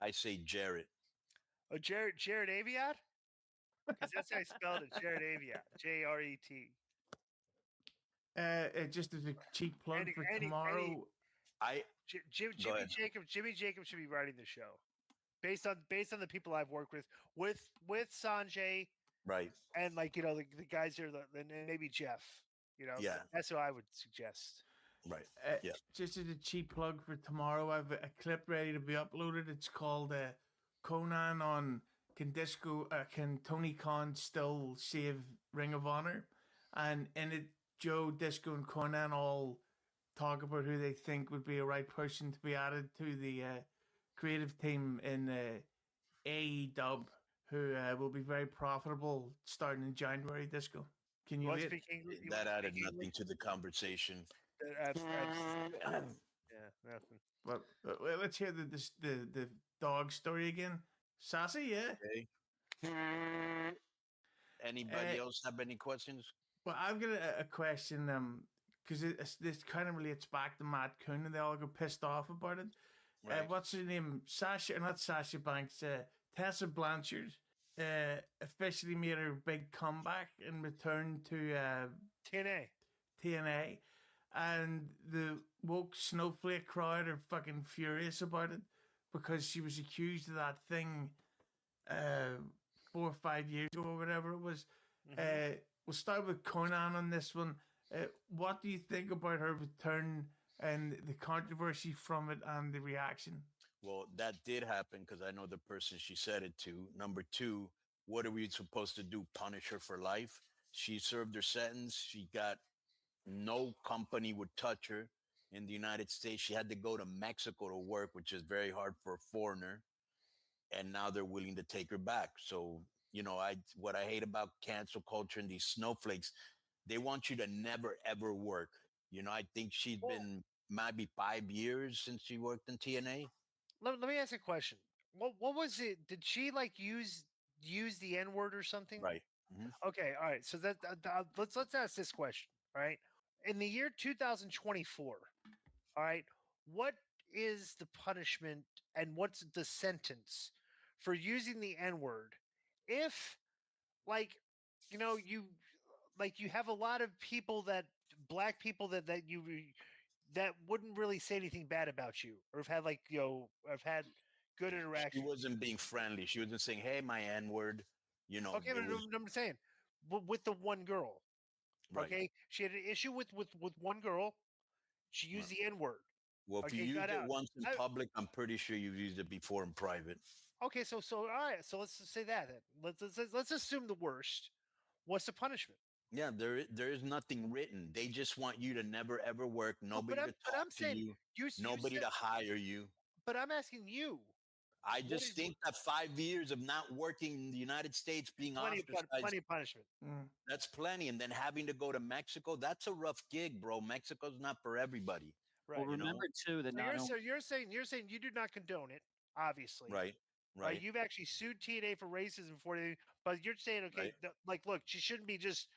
I say Jarrett. Oh, Jared Aviat? Because that's how I spelled it. Jared Aviat. J-R-E-T. Just as a cheap plug for tomorrow. Jimmy Jacobs should be writing the show. Based on the people I've worked with Sanjay. Right. And the guys here, and maybe Jeff. That's what I would suggest. Right. Just as a cheap plug for tomorrow, I have a clip ready to be uploaded. It's called Conan on Can Tony Khan still save Ring of Honor? And in it, Joe, Disco, and Conan all talk about who they think would be a right person to be added to the creative team in AEW, who will be very profitable starting in January. Disco, can you speak English? That added nothing to the conversation. Yeah, nothing. Well, let's hear the dog story again. Sassy, yeah. Okay. Anybody else have any questions? Well, I've got a question. Because this kind of relates back to Matt Coon, and they all got pissed off about it. Right. What's her name? Not Sasha Banks. Tessa Blanchard officially made her big comeback and returned to TNA. And the woke snowflake crowd are fucking furious about it because she was accused of that thing 4 or 5 years ago or whatever it was. Mm-hmm. We'll start with Conan on this one. What do you think about her return and the controversy from it and the reaction? Well, that did happen because I know the person she said it to. Number two, what are we supposed to do? Punish her for life? She served her sentence. She got no company would touch her in the United States. She had to go to Mexico to work, which is very hard for a foreigner. And now they're willing to take her back. So, what I hate about cancel culture and these snowflakes, they want you to never, ever work. I think she's been maybe 5 years since she worked in TNA. Let me ask a question. What was it? Did she use the N-word or something? Right. Mm-hmm. Okay. All right. So let's ask this question. All right. In the year 2024, all right, what is the punishment and what's the sentence for using the N-word if, you have a lot of people black people that wouldn't really say anything bad about you or have had good interaction. She wasn't being friendly. She wasn't saying, "Hey, my N-word." Okay, but I'm saying with the one girl. Right. Okay, she had an issue with one girl. She used the N-word. Well, if you used it once in public, I'm pretty sure you've used it before in private. Okay, so all right, so let's just say that then. Let's assume the worst. What's the punishment? Yeah, there is nothing written. They just want you to never ever work. Nobody to talk to you. Nobody to hire you. But I'm asking you. I just think that 5 years of not working in the United States, being ostracized, plenty of punishment. That's plenty. And then having to go to Mexico, that's a rough gig, bro. Mexico's not for everybody. Right. Well, remember too that so you're saying you do not condone it, obviously. Right. You've actually sued TNA for racism before, but you're saying, okay, look, she shouldn't be just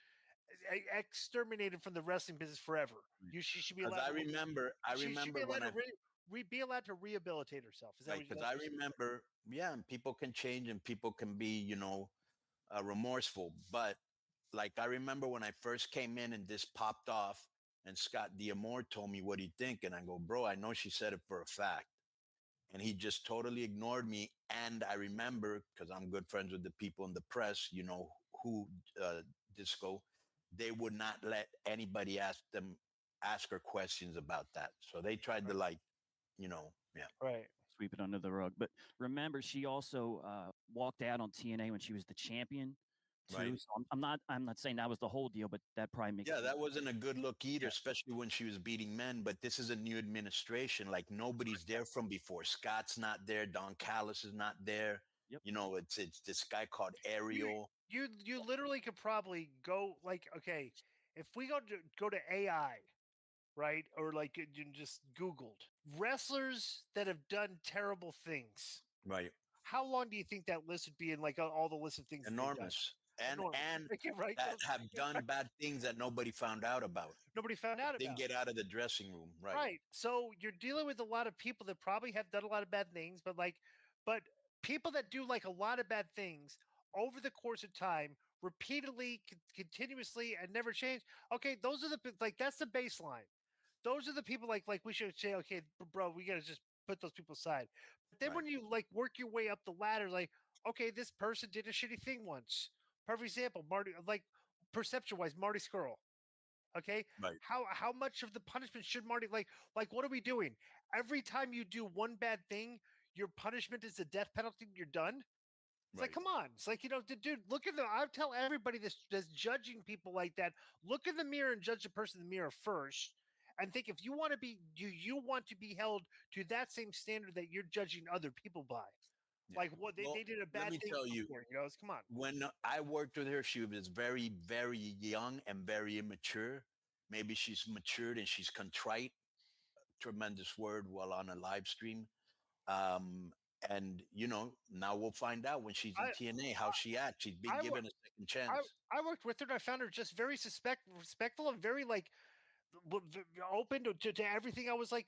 exterminated from the wrestling business forever. She should be allowed. I remember be allowed to rehabilitate herself. Is that because I remember, and people can change and people can be, remorseful. But I remember when I first came in and this popped off, and Scott D'Amore told me, "What do you think?" And I go, "Bro, I know she said it for a fact." And he just totally ignored me. And I remember, because I'm good friends with the people in the press, Disco, they would not let anybody ask her questions about that. So they tried to right, sweep it under the rug. But remember, she also walked out on TNA when she was the champion too. Right. So I'm not saying that was the whole deal, but that probably makes sense. That wasn't a good look either, especially when she was beating men. But this is a new administration. Nobody's there from before. Scott's not there. Don Callis is not there. Yep. It's this guy called Ariel. You literally could probably go okay, if we go to AI, right, or you just Googled wrestlers that have done terrible things. Right. How long do you think that list would be in all the list of things? Enormous. And that have done bad things that nobody found out about. Nobody found out about. Didn't get out of the dressing room. Right. Right. So you're dealing with a lot of people that probably have done a lot of bad things, but But people that do like a lot of bad things over the course of time, repeatedly, continuously, and never change. Okay, those are like that's the baseline. Those are the people like we should say, okay, bro, we gotta just put those people aside. But then Right. when you like work your way up the ladder, like, okay, this person did a shitty thing once. Perfect example, Marty, like perception wise, Marty Skrull. Okay, Right. how much of the punishment should Marty like? What are we doing? Every time you do one bad thing, your punishment is the death penalty. You're done. It's like, Right. come on. It's like, dude, look in the. I tell everybody that's judging people like that. Look in the mirror and judge the person in the mirror first, and think if you want to be, do you want to be held to that same standard that you're judging other people by? Yeah. Like what Well, they did a let bad me thing tell you, before, it's come on. when I worked with her, she was very, very young and very immature. Maybe she's matured and she's contrite. Tremendous word while on a live stream. Um, and now we'll find out when she's in I TNA how she acts. She's been I wo- given a second chance. I worked with her and I found her just very respectful and very like open to everything. I was like,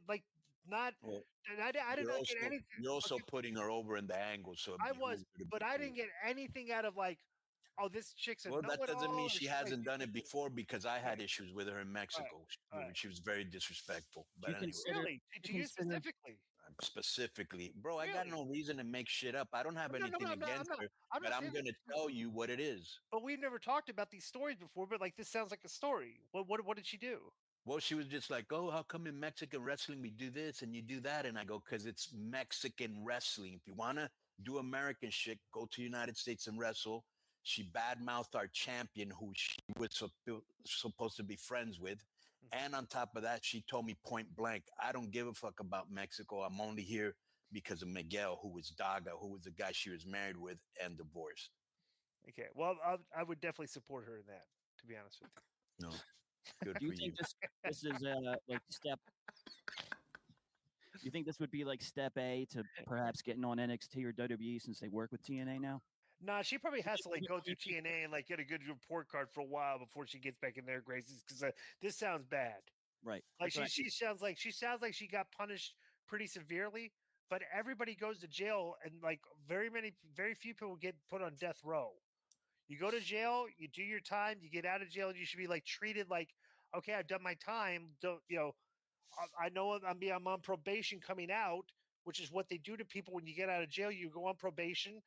like not, Well, and I did you're not get also anything. you're also Okay, putting her over in the angle, so it I was, behooves her to be but I cool. didn't get anything out of like, oh, this chick's a Well, that doesn't know-it-all, mean or she she's like, hasn't done it before because I right, had issues with her in right, Mexico. right. She was very disrespectful. Do But you anyway, consider? Really? Do To you you consider? specifically? specifically, bro, I got Really? no reason to make shit up. I don't have No, no, no, anything I'm not. against her, I'm but not I'm saying that. going to tell you what it is. But we've never talked about these stories before. But like, this sounds like a story. What did she do? Well, she was just like, "Oh, how come in Mexican wrestling we do this and you do that?" And I go, "Because it's Mexican wrestling. If you want to do American shit, go to the United States and wrestle." She badmouthed our champion, who she was supposed to be friends with. Mhm. And on top of that, she told me point blank, "I don't give a fuck about Mexico. I'm only here because of Miguel, who was Daga, who was the guy she was married with and divorced." Okay. Well, I would definitely support her in that. To be honest with you. No, good Do you for think you. this is like step? You think this would be like step A to perhaps getting on NXT or WWE since they work with TNA now? Nah, she probably has to like go Do through you think- TNA and like get a good report card for a while before she gets back in their graces. Because this sounds bad. Right. Like That's what I she sounds like she got punished pretty severely. But everybody goes to jail, and like very few people get put on death row. You go to jail, you do your time, you get out of jail, and you should be like treated like, okay, I've done my time. Don't I know I'm on probation coming out, which is what they do to people when you get out of jail. You go on probation,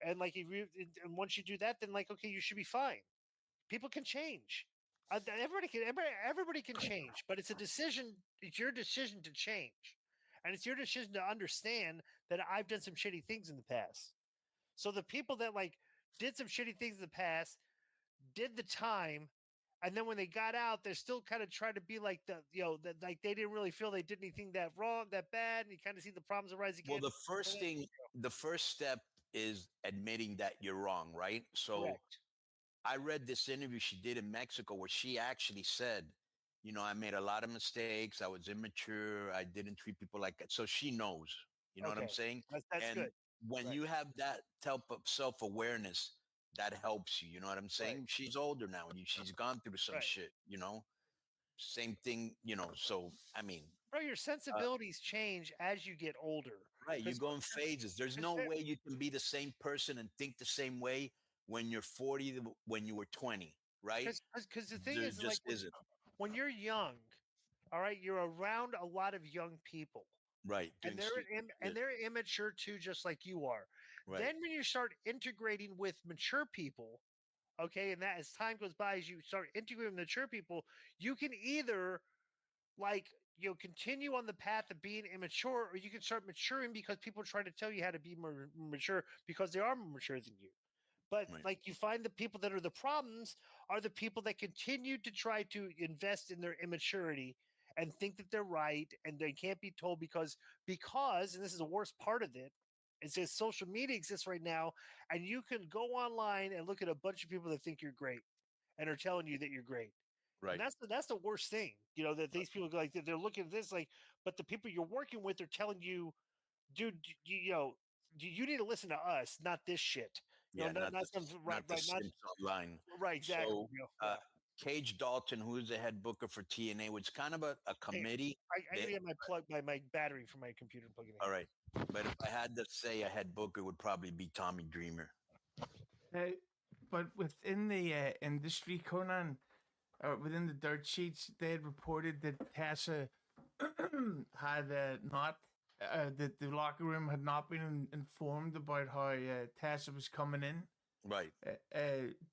and like if you and once you do that, then like okay, you should be fine. People can change. Everybody can change, but it's a decision. It's your decision to change, and it's your decision to understand that I've done some shitty things in the past. So the people that like did some shitty things in the past did the time, and then when they got out, they're still kind of trying to be like that like they didn't really feel they did anything that wrong, that bad, and you kind of see the problems arise Well, again. the first step is admitting that you're wrong, right? So Correct. I read this interview she did in Mexico where she actually said, I made a lot of mistakes. I was immature. I didn't treat people like that. So she knows, you know what I'm Okay, saying? that's And good. when Right. you have that type of self awareness, that helps you. You know what I'm Right. saying? She's older now. She's gone through some Right. shit. Same thing, So, I mean, Bro, your uh, sensibilities change as you get older. right. You Because go in phases. There's no way you can be the same person and think the same way when you're 40 when you were 20, right? because the thing There is like just isn't. when you're young, all right, you're around a lot of young people. Right. And Doing stupid and shit. they're immature too, just like you are. Right. Then when you start integrating with mature people, okay, and that as time goes by, as you start integrating with mature people, you can either like continue on the path of being immature, or you can start maturing because people try to tell you how to be more mature because they are more mature than you. But Right. like you find the people that are the problems are the people that continue to try to invest in their immaturity and think that they're right and they can't be told because and this is the worst part of it, it says social media exists right now and you can go online and look at a bunch of people that think you're great and are telling you that you're great. And Right. that's the worst thing, that these people like they're looking at this like, but the people you're working with are telling you, dude, you need to listen to us, not this shit. Yeah. Not some right, Not the not Sims online. right, exactly. So, Cage Dalton, who's the head booker for TNA, was kind of a Hey, committee. I need to get my battery for my computer and plug it in. All Here. right. But if I had to say I had Booker, it would probably be Tommy Dreamer. But within the industry, Conan, or within the dirt sheets, they had reported that Tessa had not that the locker room had not been informed about how Tessa was coming in. Right.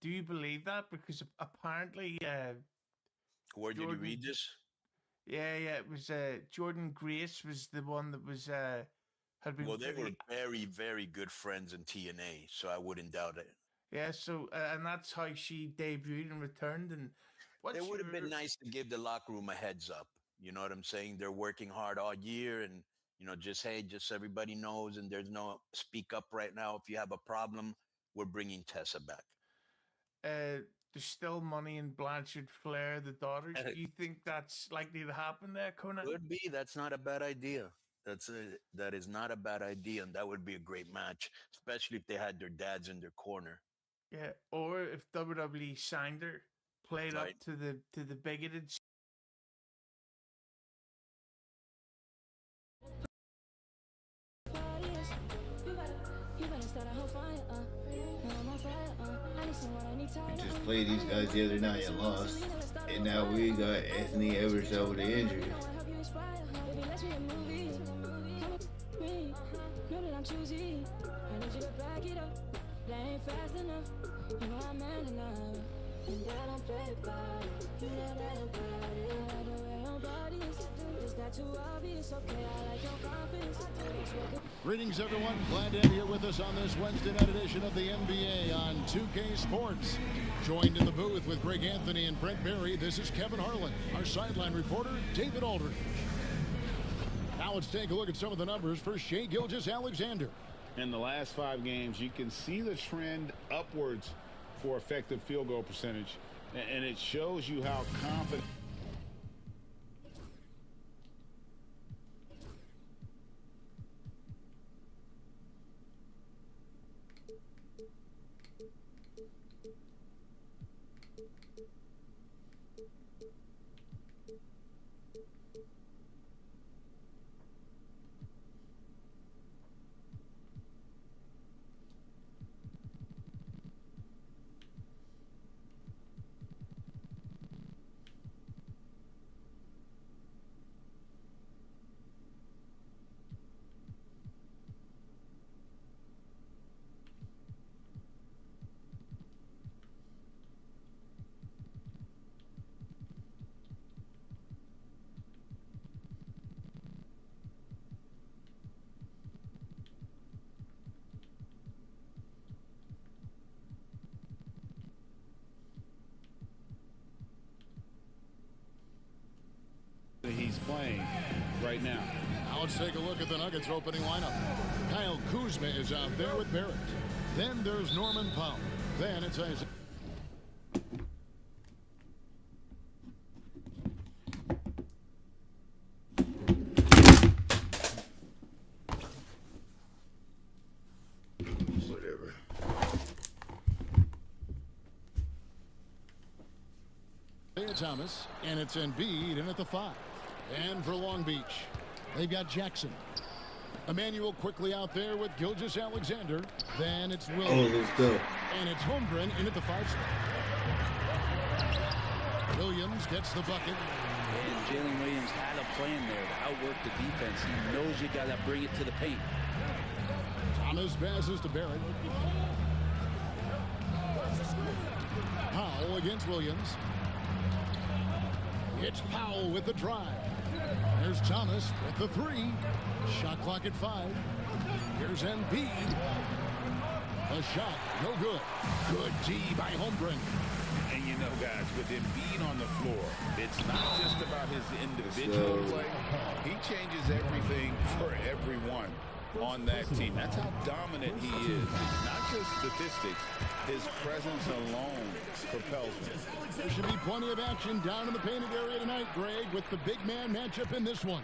Do you believe that? Because apparently, Where did you read this? Yeah, it was Jordan Grace was the one that was had been. Well, they were very, very good friends in TNA, so I wouldn't doubt it. Yeah, so and that's how she debuted and returned. And it would have been nice to give the locker room a heads up. You know what I'm saying? They're working hard all year, and just everybody knows, and there's no speak up right now. If you have a problem, we're bringing Tessa back. There's still money in Blanchard Flair, the daughters. Do you think that's likely to happen there, Conan? Could be. That's not a bad idea. That is not a bad idea, and that would be a great match, especially if they had their dads in their corner. Yeah, or if WWE signed her, played Right. up to the bigoted. We just played these guys the other night and lost, and now we got Anthony Edwards out with an injury. Greetings, everyone. Glad to have you with us on this Wednesday night edition of the NBA on 2K Sports. Joined in the booth with Greg Anthony and Brent Berry, this is Kevin Harlan. Our sideline reporter, David Aldridge. Now let's take a look at some of the numbers for Shai Gilgeous-Alexander. In the last 5 games, you can see the trend upwards for effective field goal percentage, and it shows you how confident. He's playing right now. Now let's take a look at the Nuggets opening lineup. Kyle Kuzma is out there with Barrett. Then there's Norman Powell. Then it's Isaac. Whatever. Thomas, and it's Embiid in at the 5. And for Long Beach, they've got Jackson. Emmanuel quickly out there with Gilgeous-Alexander. Then it's Williams. Oh, let's go. And it's Holmgren in at the 5 spot. Williams gets the bucket. And Jalen Williams had a plan there to outwork the defense. He knows you got to bring it to the paint. Thomas passes to Barrett. Powell against Williams. It's Powell with the drive. There's Thomas with the 3. Shot clock at 5. Here's Embiid. A shot, no good. Good D by Holmgren. And you know, guys, with Embiid on the floor, it's not just about his individual play. He changes everything for everyone on that team. That's how dominant he is. It's not just statistics. His presence alone propels him. There should be plenty of action down in the painted area tonight, Greg, with the big man matchup in this one.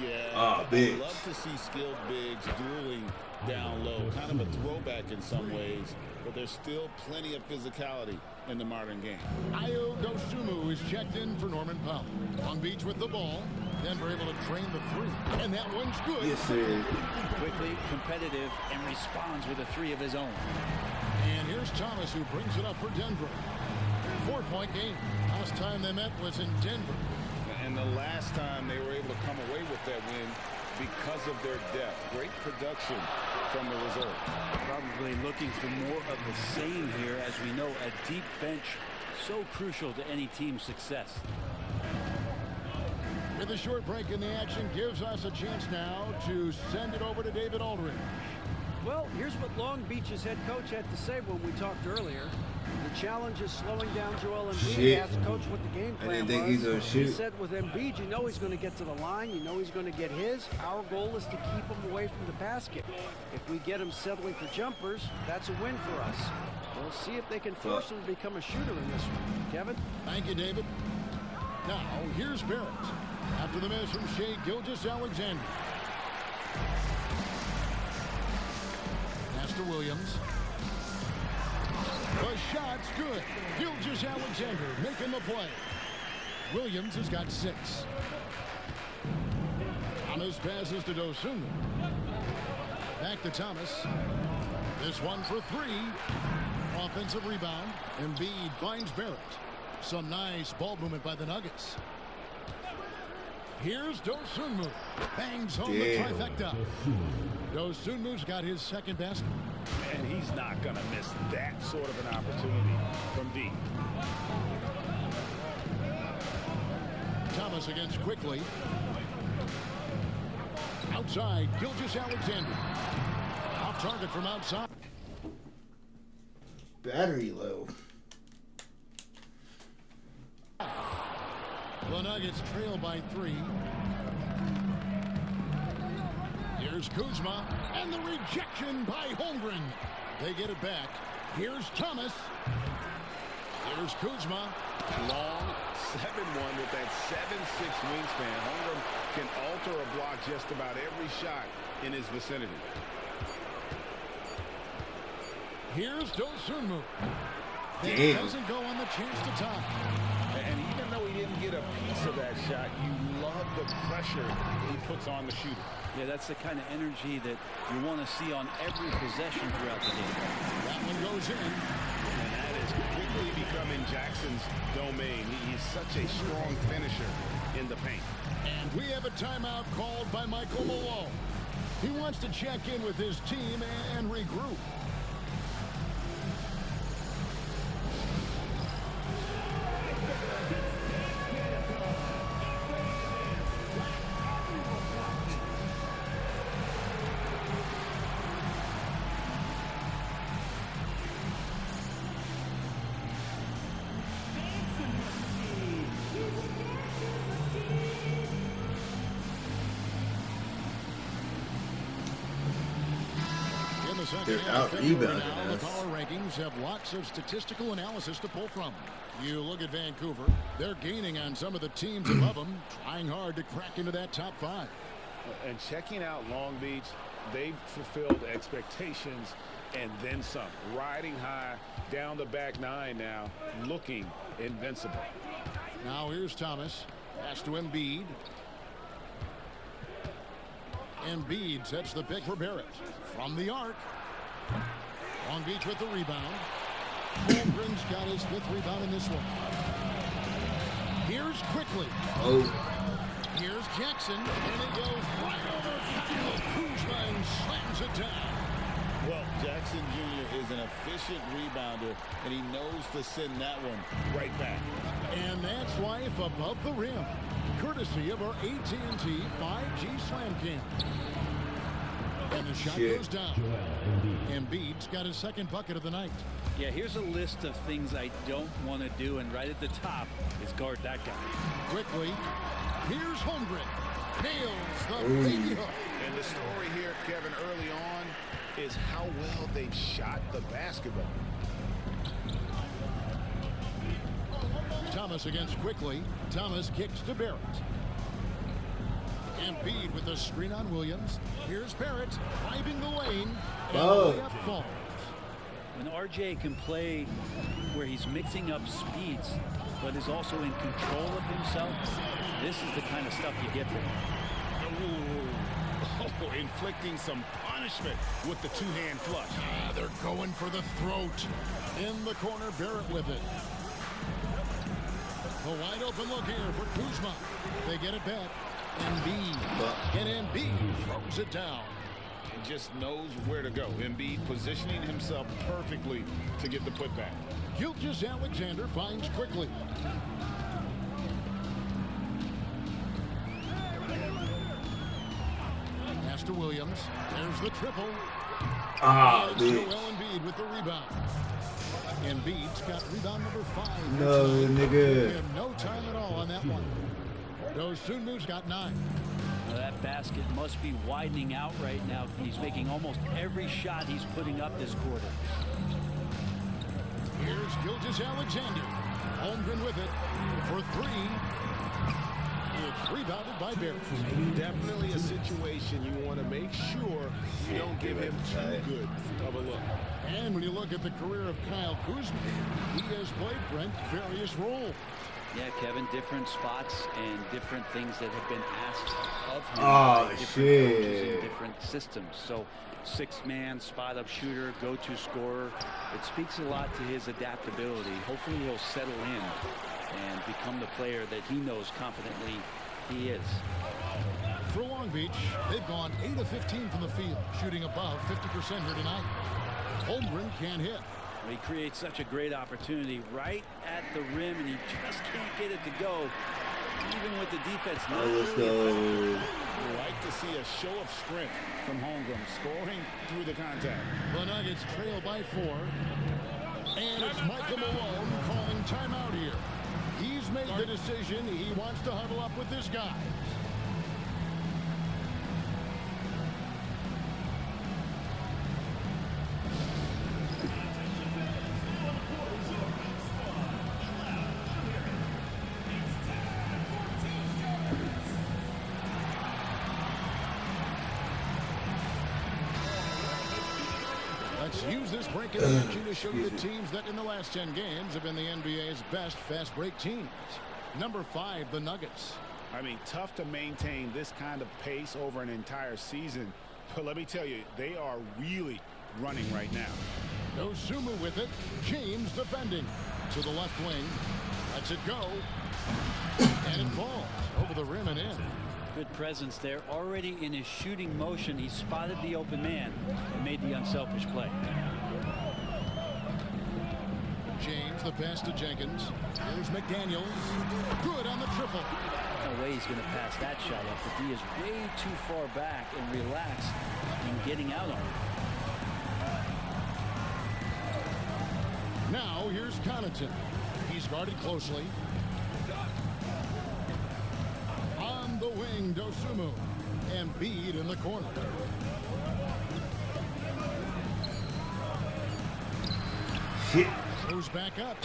Yeah, big. I love to see skilled bigs dueling down low. Kind of a throwback in some ways, but there's still plenty of physicality in the modern game. Ayo Dosunmu is checked in for Norman Powell. Long Beach with the ball. Denver able to drain the three. And that one's good. Yes, sir. Quickly, competitive, and responds with a three of his own. And here's Thomas who brings it up for Denver. 4-point game. Last time they met was in Denver. And the last time they were able to come away with that win because of their depth. Great production from the reserve. Probably looking for more of the same here. As we know, a deep bench so crucial to any team's success. With a short break in the action gives us a chance now to send it over to David Aldridge. Well, here's what Long Beach's head coach had to say when we talked earlier. The challenge is slowing down Joel Embiid. He asked coach what the game plan I didn't think was. he's gonna shoot. He said with Embiid, you know he's going to get to the line. You know he's going to get his. Our goal is to keep him away from the basket. If we get him settling for jumpers, that's a win for us. We'll see if they can force him to become a shooter in this one. Kevin? Thank you, David. Now, here's Barrett. After the miss from Shea Gilgeous-Alexander. Pass to Williams. The shot's good. Gilgeous-Alexander making the play. Williams has got 6. Thomas passes to Dosunmu. Back to Thomas. This one for 3. Offensive rebound. Embiid finds Barrett. Some nice ball movement by the Nuggets. Here's Dosunmu. Bangs home the trifecta. Dosunmu's got his second basket. And he's not going to miss that sort of an opportunity from deep. Thomas against Quickly. Outside, Gilgeous-Alexander. Off target from outside. Battery low. The Nuggets trail by 3. Here's Kuzma, and the rejection by Holmgren. They get it back. Here's Thomas. Here's Kuzma. Long 7-1 with that 7'6" wingspan. Holmgren can alter a block just about every shot in his vicinity. Here's Dosunmu. That doesn't go on the chance to tie. And even though he didn't get a piece of that shot, you love the pressure he puts on the shooter. Yeah, that's the kind of energy that you want to see on every possession throughout the game. That one goes in. And that is quickly becoming Jackson's domain. He's such a strong finisher in the paint. And we have a timeout called by Michael Malone. He wants to check in with his team and regroup. They're out rebounding The us. power rankings have lots of statistical analysis to pull from. You look at Vancouver, they're gaining on some of the teams above them, trying hard to crack into that top 5. And checking out Long Beach, they've fulfilled expectations and then some. Riding high down the back 9 now, looking invincible. Now here's Thomas. Pass to Embiid. Embiid sets the pick for Barrett. From the arc. Long Beach with the rebound. Holmgren's got his 5th rebound in this one. Here's Quickly. Oh. Here's Jackson. And it goes right over Kyle Kuzma and slams it down. Well, Jackson Jr. is an efficient rebounder, and he knows to send that one right back. And that's life above the rim. Courtesy of our AT&T 5G Slam Cam. And the shot goes down. Embiid's got his 2nd bucket of the night. Yeah, here's a list of things I don't want to do, and right at the top is guard that guy. Quickly, here's Holmgren. Nails the baby hook. And the story here, Kevin, early on is how well they've shot the basketball. Thomas against Quickly. Thomas kicks to Barrett. Embiid with the screen on Williams. Here's Barrett driving the lane. And Oh. the layup falls. When RJ can play where he's mixing up speeds, but is also in control of himself, this is the kind of stuff you get from him. Oh, inflicting some punishment with the two-hand flush. They're going for the throat. In the corner, Barrett with it. A wide open look here for Kuzma. They get it back. Embiid. And Embiid throws it down. He just knows where to go. Embiid positioning himself perfectly to get the putback. Gilgeous-Alexander finds quickly. Pass to Williams. There's the triple. Ah, It's bitch. Joel Embiid with the rebound. Embiid's got rebound number 5. No, nigga. Have no time at all on that one. Dosunmu's got 9. Well, that basket must be widening out right now. He's making almost every shot he's putting up this quarter. Here's Gilgeous-Alexander. Holmgren with it for 3. It's rebounded by Barrett. Definitely a situation you want to make sure you don't give him too good of a look. And when you look at the career of Kyle Kuzma, he has played, Brent, various roles. Yeah, Kevin, different spots and different things that have been asked of him. Oh, by different shit. coaches in different systems. So, 6-man, spot-up shooter, go-to scorer. It speaks a lot to his adaptability. Hopefully he'll settle in and become the player that he knows confidently he is. For Long Beach, they've gone 8 of 15 from the field, shooting above 50% here tonight. Holmgren can't hit. He creates such a great opportunity right at the rim, and he just can't get it to go, even with the defense. Let's go. You like to see a show of strength from Holmgren, scoring through the contact. The Nuggets trail by 4. And it's Michael Malone calling timeout here. He's made the decision. He wants to huddle up with this guy. Let's use this break in energy to show you the teams that in the last 10 games have been the NBA's best fast break teams. Number 5, the Nuggets. I mean, tough to maintain this kind of pace over an entire season. But let me tell you, they are really running right now. Dosunmu with it. James defending. To the left wing. Lets it go. And it falls over the rim and in. Good presence there. Already in his shooting motion, he spotted the open man and made the unselfish play. James, the pass to Jenkins. Here's McDaniels. Good on the triple. No way he's going to pass that shot up. But he is way too far back and relaxed in getting out on it. Now here's Connaughton. He's guarded closely. On the wing, Dosunmu. Embiid in the corner. Shit. Goes back up.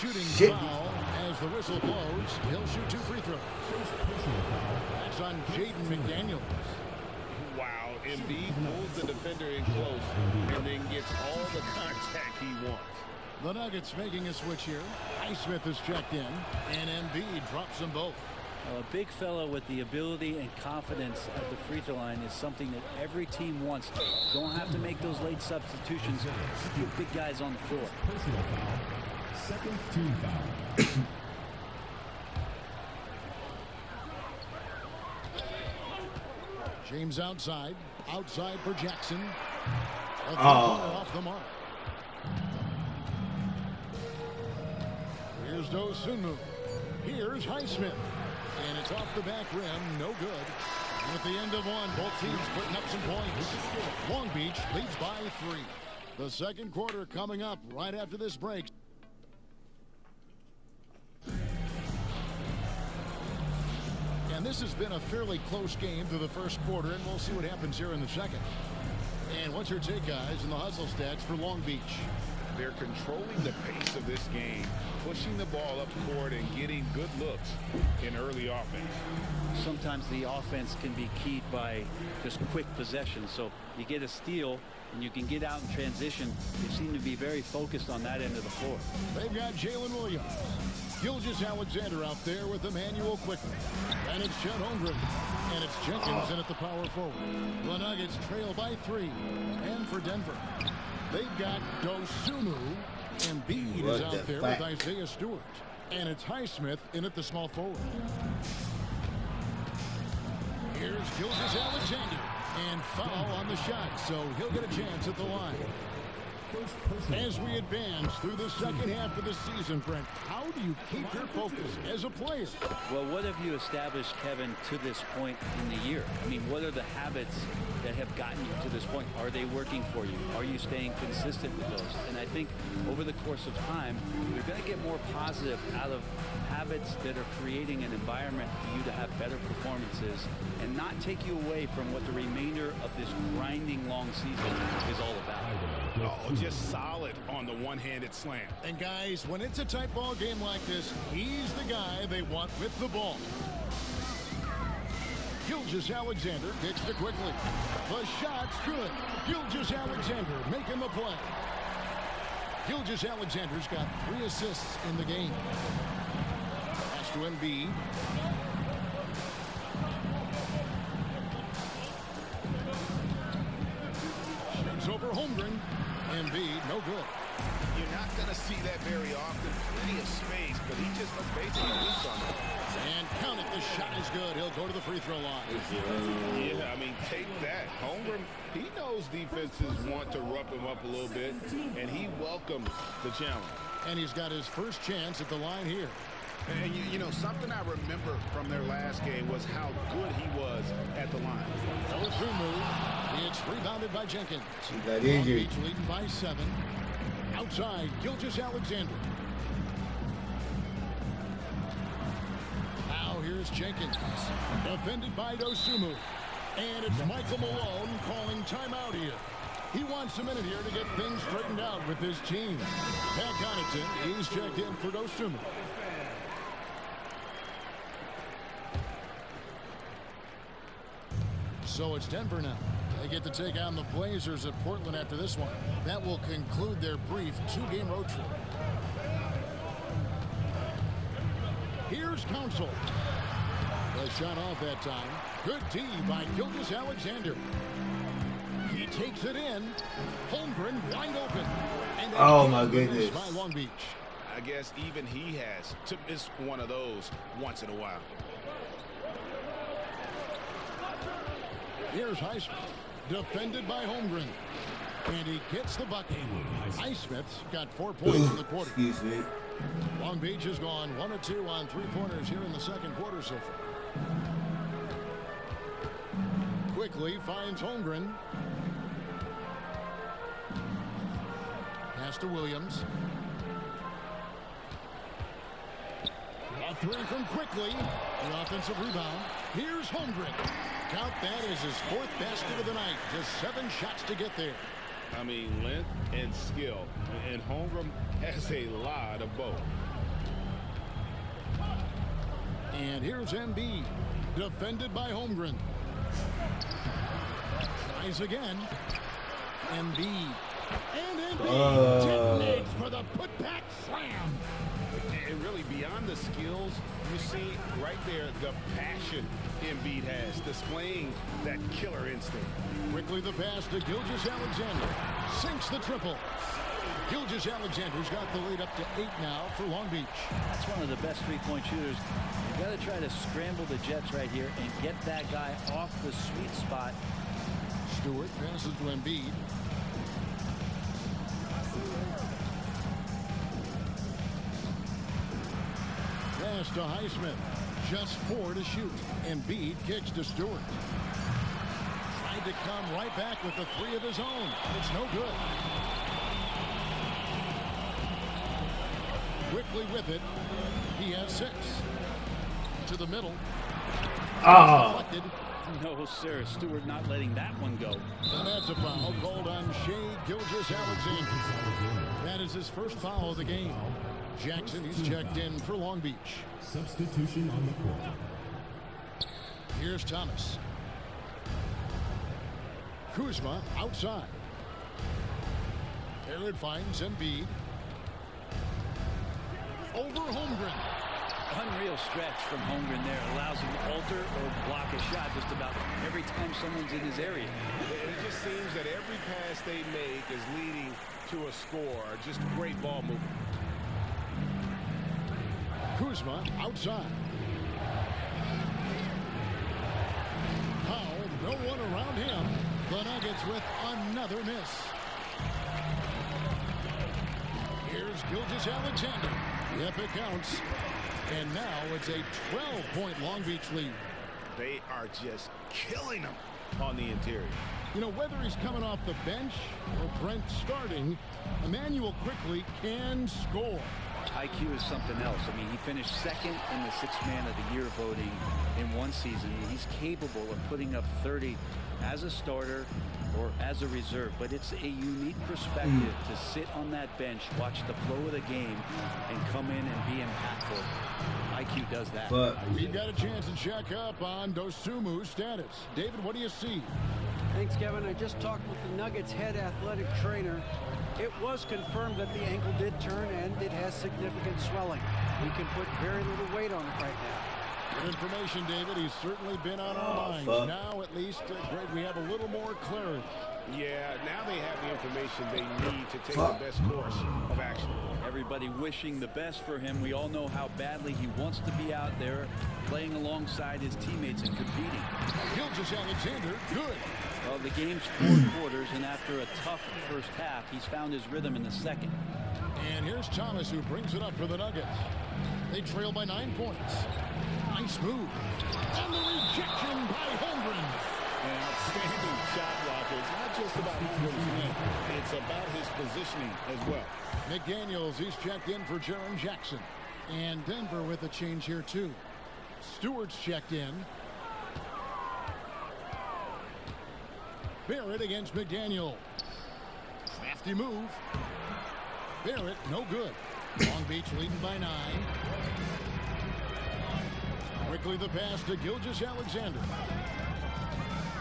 Shooting Shit. foul as the whistle blows. He'll shoot 2 free throws. That's on Jaden McDaniels. Wow, Embiid pulls the defender in close and then gets all the contact he wants. The Nuggets making a switch here. Highsmith is checked in, and Embiid drops them both. Well, a big fellow with the ability and confidence at the free throw line is something that every team wants. Don't have to make those late substitutions. Keep big guys on the floor. Personal foul. Second team foul. James outside. Outside for Jackson. A three-pointer off the mark. Here's Dosunmu. Here's Highsmith. And it's off the back rim. No good. And at the end of one, both teams putting up some points. Long Beach leads by 3. The second quarter coming up right after this break. And this has been a fairly close game through the first quarter, and we'll see what happens here in the second. And what's your take, guys, in the hustle stats for Long Beach? they're controlling the pace of this game, pushing the ball up court and getting good looks in early offense. Sometimes the offense can be keyed by just quick possession. So you get a steal and you can get out in transition. They seem to be very focused on that end of the floor. They've got Jalen Williams. Gilgeous Alexander out there with Emmanuel quickly. And it's Chet Holmgren. And it's Jenkins in at the power forward. The Nuggets trail by 3. And for Denver, they've got Dosunmu. Embiid is out there with Isaiah Stewart. And it's Highsmith in at the small forward. Here's Gilgeous Alexander. And foul on the shot, so he'll get a chance at the line. As we advance through the second half of the season, Brent, how do you keep your focus as a player? Well, what have you established, Kevin, to this point in the year? I mean, what are the habits that have gotten you to this point? Are they working for you? Are you staying consistent with those? And I think over the course of time, you're going to get more positive out of habits that are creating an environment for you to have better performances and not take you away from what the remainder of this grinding long season is all about. Oh, just solid on the one-handed slam. And guys, when it's a tight ball game like this, he's the guy they want with the ball. Gilgeous Alexander kicks it quickly. The shot's good. Gilgeous Alexander making the play. Gilgeous Alexander's got 3 assists in the game. Pass to Embiid. Shoots over Holmgren. Embiid, no good. You're not going to see that very often. Plenty of space, but he just basically missed on it. And count it, the shot is good. He'll go to the free throw line. Yeah, I mean, take that. Holmgren, he knows defenses want to rough him up a little bit, and he welcomes the challenge. And he's got his first chance at the line here. And you know, something I remember from their last game was how good he was at the line. Dosunmu, it's rebounded by Jenkins. He got injured. Beach leading by 7. Outside, Gilgeous Alexander. Now here's Jenkins. Defended by Dosunmu. And it's Michael Malone calling timeout here. He wants a minute here to get things straightened out with his team. Pat Connaughton, he's checked in for Dosunmu. So it's Denver now. They get to take on the Blazers at Portland after this one. That will conclude their brief 2-game road trip. Here's Council. The shot off that time. Good D by Gilgeous Alexander. He takes it in. Holmgren wide open. And oh my goodness. By Long Beach. I guess even he has to miss one of those once in a while. Here's Highsmith, defended by Holmgren. And he gets the bucket. Highsmith's got 4 points in the quarter. Excuse me. Long Beach has gone 1 of 2 on 3-pointers here in the second quarter so far. Quickly finds Holmgren. Pass to Williams. A 3 from Quickly. The offensive rebound. Here's Holmgren. Count that as his 4th basket of the night. Just 7 shots to get there. I mean, length and skill. And Holmgren has a lot of both. And here's Embiid, defended by Holmgren. Tries again. Embiid. And Embiid detonates for the putback slam. And really, beyond the skills, you see right there the passion Embiid has, displaying that killer instinct. Quickly the pass to Gilgeous Alexander. Sinks the triple. Gilgeous Alexander's got the lead up to 8 now for Long Beach. That's one of the best three-point shooters. You got to try to scramble the Jets right here and get that guy off the sweet spot. Stewart passes to Embiid. Pass to Highsmith. Just 4 to shoot. Embiid kicks to Stewart. Tried to come right back with the 3 of his own. It's no good. Quickly with it. He has 6. To the middle. Oh. Deflected. No, sir. Stewart not letting that one go. And that's a foul called on Shea Gilgeous-Alexander. That is his first foul of the game. Jackson, he's checked in for Long Beach. Substitution on the court. Here's Thomas. Kuzma outside. Barrett finds Embiid. Over Holmgren. Unreal stretch from Holmgren there. Allows him to alter or block a shot just about every time someone's in his area. It just seems that every pass they make is leading to a score. Just great ball movement. Kuzma outside. Powell, no one around him. The Nuggets with another miss. Here's Gilgeous-Alexander. Yep, it counts. And now it's a 12-point Long Beach lead. They are just killing them on the interior. You know, whether he's coming off the bench or Brent starting, Emmanuel quickly can score. IQ is something else. I mean, he finished second in the Sixth Man of the Year voting in one season. He's capable of putting up 30 as a starter or as a reserve, but it's a unique perspective to sit on that bench, watch the flow of the game, and come in and be impactful. IQ does that. But we've got a chance to check up on Dosumu's status. David, what do you see? Thanks, Kevin. I just talked with the Nuggets head athletic trainer. It was confirmed that the ankle did turn and it has significant swelling. We can put very little weight on it right now. Good information, David. He's certainly been on our minds. Now, at least, Greg, we have a little more clarity. Yeah, now they have the information they need to take the best course of action. Everybody wishing the best for him. We all know how badly he wants to be out there playing alongside his teammates and competing. Gilgeous-Alexander, good. Well, the game's 4 quarters, and after a tough first half, he's found his rhythm in the second. And here's Thomas, who brings it up for the Nuggets. They trail by 9 points. Nice move. And the rejection by Holmgren. An outstanding shot blocker. It's not just about Holmgren's name. It's about his positioning as well. McDaniels, he's checked in for Jaren Jackson. And Denver with a change here, too. Stewart's checked in. Barrett against McDaniel. Crafty move. Barrett, no good. Long Beach leading by 9. Quickly the pass to Gilgeous-Alexander.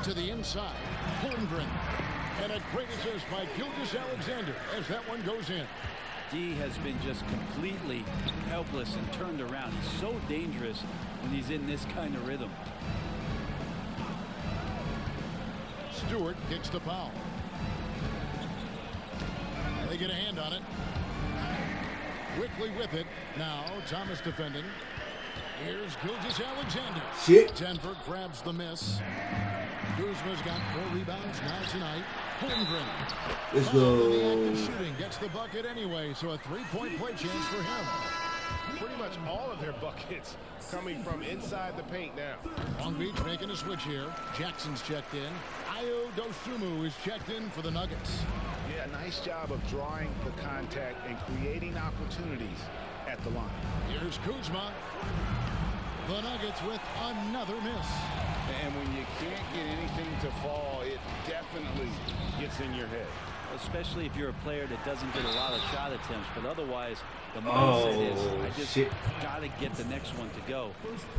To the inside. Holmgren. And a great assist by Gilgeous-Alexander as that one goes in. D has been just completely helpless and turned around. He's so dangerous when he's in this kind of rhythm. Stewart kicks the foul. They get a hand on it. Quickly with it. Now Thomas defending. Here's Gilgeous-Alexander. Shit. Denver grabs the miss. Kuzma's got 4 rebounds now tonight. Holmgren. Let's In the go. act of shooting, gets the bucket anyway, so a 3-point play chance for him. Pretty much all of their buckets coming from inside the paint now. Long Beach making a switch here. Jackson's checked in. Ayo Dosunmu is checked in for the Nuggets. Yeah, nice job of drawing the contact and creating opportunities at the line. Here's Kuzma. The Nuggets with another miss. And when you can't get anything to fall, it definitely gets in your head. Especially if you're a player that doesn't get a lot of shot attempts, but otherwise the mindset is, I just got to get the next one to go.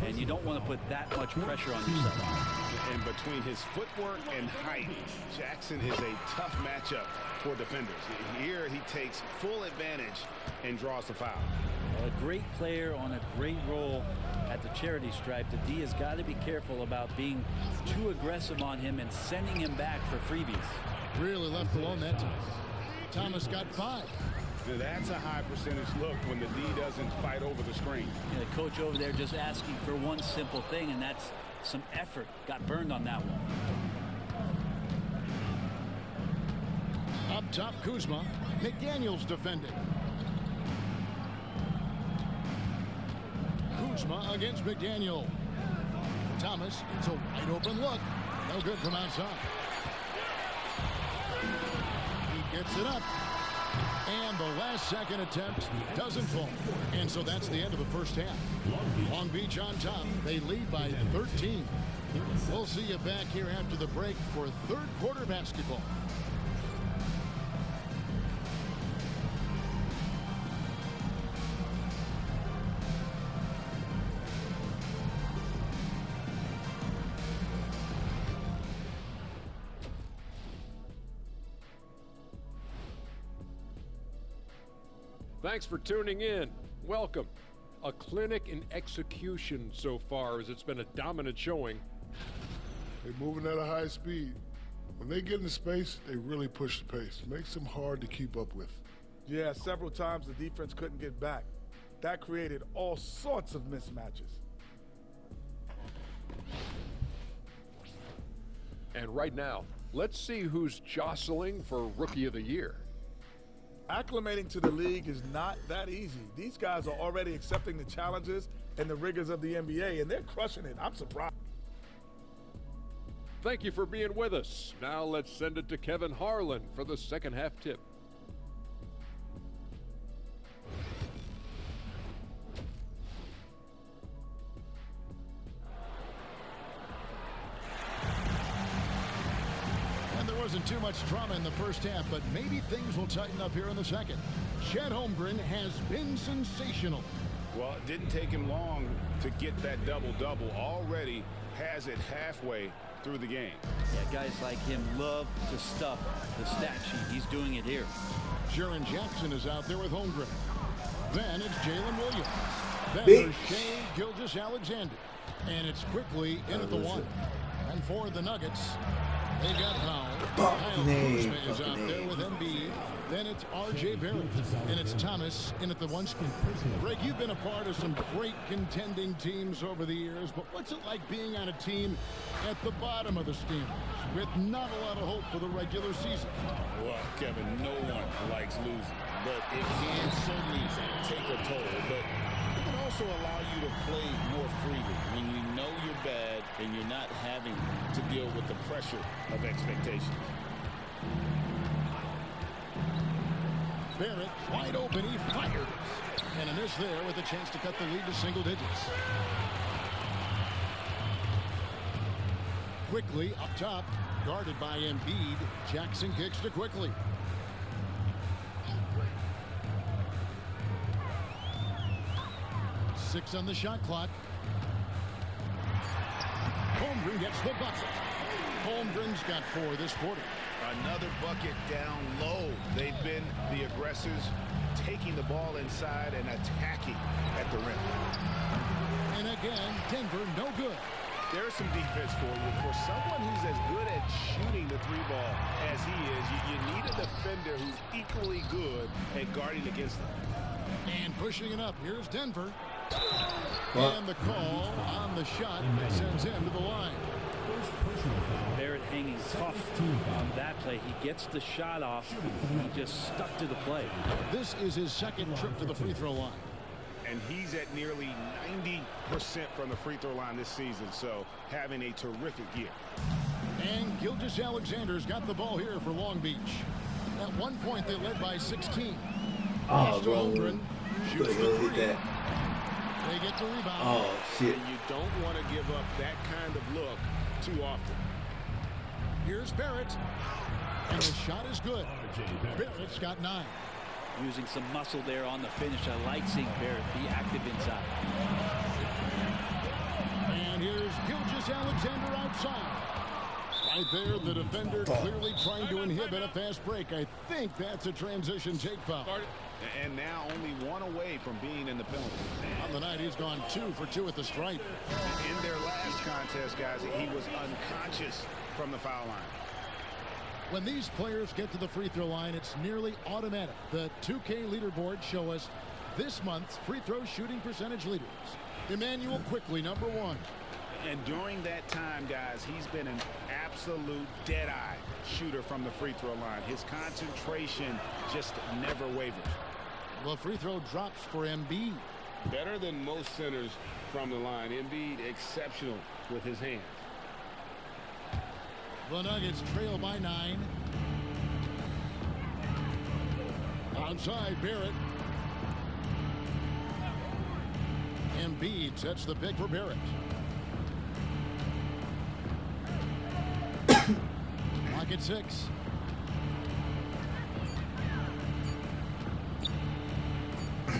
And you don't want to put that much pressure on yourself. And between his footwork and height, Jackson is a tough matchup for defenders. Here he takes full advantage and draws the foul. A great player on a great role at the charity stripe. The D has got to be careful about being too aggressive on him and sending him back for freebies. Really left alone that time. Thomas got 5. That's a high percentage look when the D doesn't fight over the screen. The coach over there just asking for one simple thing, and that's some effort. Got burned on that one. Up top, Kuzma. McDaniels defending. Kuzma against McDaniel. Thomas, it's a wide open look. No good from outside. He gets it up. And the last second attempt doesn't fall. And so that's the end of the first half. Long Beach on top. They lead by 13. We'll see you back here after the break for third quarter basketball. Thanks for tuning in. Welcome. A clinic in execution so far, as it's been a dominant showing. They're moving at a high speed. When they get into space, they really push the pace. Makes them hard to keep up with. Yeah, several times the defense couldn't get back. That created all sorts of mismatches. And right now, let's see who's jostling for Rookie of the Year. Acclimating to the league is not that easy. These guys are already accepting the challenges and the rigors of the NBA, and they're crushing it. I'm surprised. Thank you for being with us. Now let's send it to Kevin Harlan for the second half tip. Wasn't too much drama in the first half, but maybe things will tighten up here in the second. Chet Holmgren has been sensational. Well, it didn't take him long to get that double-double. Already has it halfway through the game. Yeah, guys like him love to stuff the stat sheet. He's doing it here. Jaren Jackson is out there with Holmgren. Then it's Jalen Williams. Then Big. there's Shai Gilgeous-Alexander. And it's quickly in at the one. And for the Nuggets, they got Powell. Kyle Kuzma is out there with Embiid. Then it's R.J. Barrett. And it's Thomas in at the one spot. Greg, you've been a part of some great contending teams over the years, but what's it like being on a team at the bottom of the standings with not a lot of hope for the regular season? Well, Kevin, no one likes losing, but it can certainly take a toll. But it can also allow you to play more freely when you know you're bad and you're not having to deal with the pressure of expectations. Barrett wide open, he fires. And a miss there with a chance to cut the lead to single digits. Quickly up top, guarded by Embiid. Jackson kicks to Quickly. Six on the shot clock. Holmgren gets the bucket. Holmgren's got 4 this quarter. Another bucket down low. They've been the aggressors, taking the ball inside and attacking at the rim. And again, Denver no good. There's some defense for you. For someone who's as good at shooting the three ball as he is, you need a defender who's equally good at guarding against them. And pushing it up, here's Denver. And the call on the shot sends him to the line. Barrett hanging tough on that play. He gets the shot off. He just stuck to the play. This is his second trip to the free throw line. And he's at nearly 90% from the free throw line this season, so having a terrific year. And Gilgeous-Alexander's got the ball here for Long Beach. At one point, they led by 16. Oh, bro. Holmgren shoots the three. They get the rebound. Oh, shit. And you don't want to give up that kind of look too often. Here's Barrett. And the shot is good. Barrett's got 9. Using some muscle there on the finish. I like seeing Barrett be active inside. And here's Gilgeous-Alexander outside. Right there, the defender clearly trying to inhibit a fast break. I think that's a transition take foul. And now only 1 away from being in the penalty. On the night, he's gone 2 for 2 at the stripe. In their last contest, guys, he was unconscious from the foul line. When these players get to the free throw line, it's nearly automatic. The 2K leaderboard show us this month's free throw shooting percentage leaders. Emmanuel Quickly, number 1. And during that time, guys, he's been an absolute dead-eye shooter from the free throw line. His concentration just never wavered. The free throw drops for Embiid. Better than most centers from the line. Embiid exceptional with his hands. The Nuggets trail by 9. Outside, Barrett. Embiid sets the pick for Barrett. back at 6.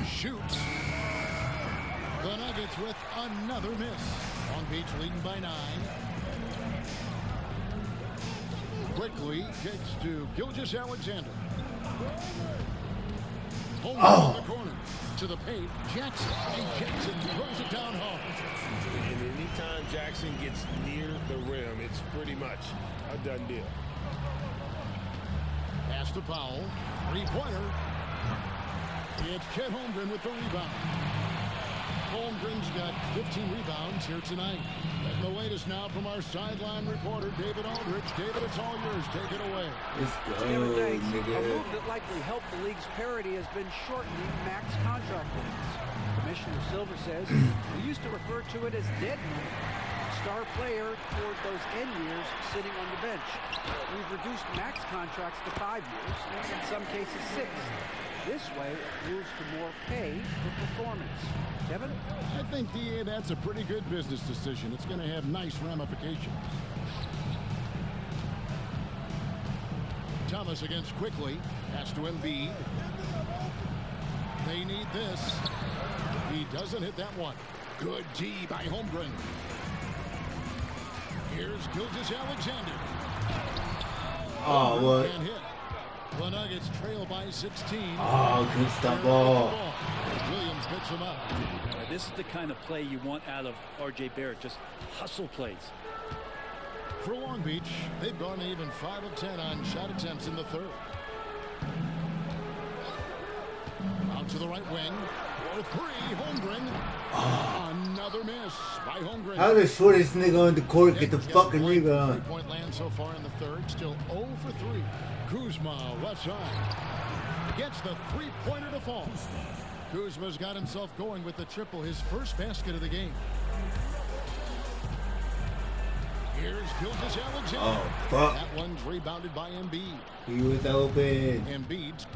Shoots. The Nuggets with another miss. Long Beach leading by 9. Quickly kicks to Gilgeous-Alexander. Home in the corner. To the paint, Jackson, and Jackson throws it down hard. And anytime Jackson gets near the rim, it's pretty much a done deal. Pass to Powell, 3-pointer. It's Chet Holmgren with the rebound. Holmgren's got 15 rebounds here tonight. And the latest now from our sideline reporter, David Aldridge. David, it's all yours. Take it away. Let's go, Thanks. nigga. A move that likely helped the league's parity has been shortening max contract limits. Commissioner Silver says we used to refer to it as dead money. Star player toward those end years sitting on the bench. We've reduced max contracts to 5 years, and in some cases 6. This way, it moves to more pay for performance. Kevin? I think, DA, that's a pretty good business decision. It's going to have nice ramifications. Thomas against Quickly. Pass to Embiid. They need this. He doesn't hit that one. Good D by Holmgren. Here's Gilgeous-Alexander. Oh, what? Can't hit. The Nuggets trail by 16. Oh, good stop ball. Williams picks him up. This is the kind of play you want out of R.J. Barrett, just hustle plays. For Long Beach, they've gone even 5 of 10 on shot attempts in the third. Out to the right wing. For 3, Holmgren. Another miss by Holmgren. How the shortest nigga on the court get the fucking rebound? 3-point land so far in the third. Still 0 for 3. Kuzma, left side. Gets the 3-pointer to fall. Kuzma's got himself going with the triple, his first basket of the game. Here's Gilgeous-Alexander. Oh, fuck. That one's rebounded by Embiid. He was open. Embiid.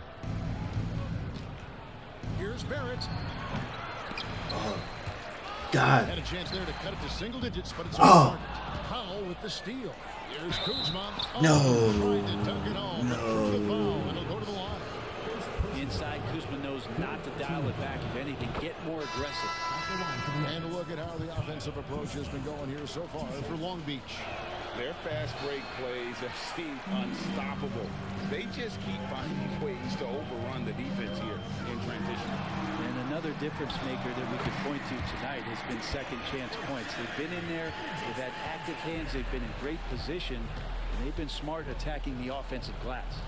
Here's Barrett. Oh, God. Had a chance there to cut it to single digits, but it's Oh. on target. Powell with the steal. Here's Kuzma. No. Tried to dunk it home. No. The foul, and it'll go to the line. Inside, Kuzma knows not to dial it back. If anything, get more aggressive. And look at how the offensive approach has been going here so far for Long Beach. Their fast break plays have seemed unstoppable. They just keep finding ways to overrun the defense here in transition. And another difference maker that we could point to tonight has been second chance points. They've been in there, they've had active hands, they've been in great position, and they've been smart attacking the offensive glass.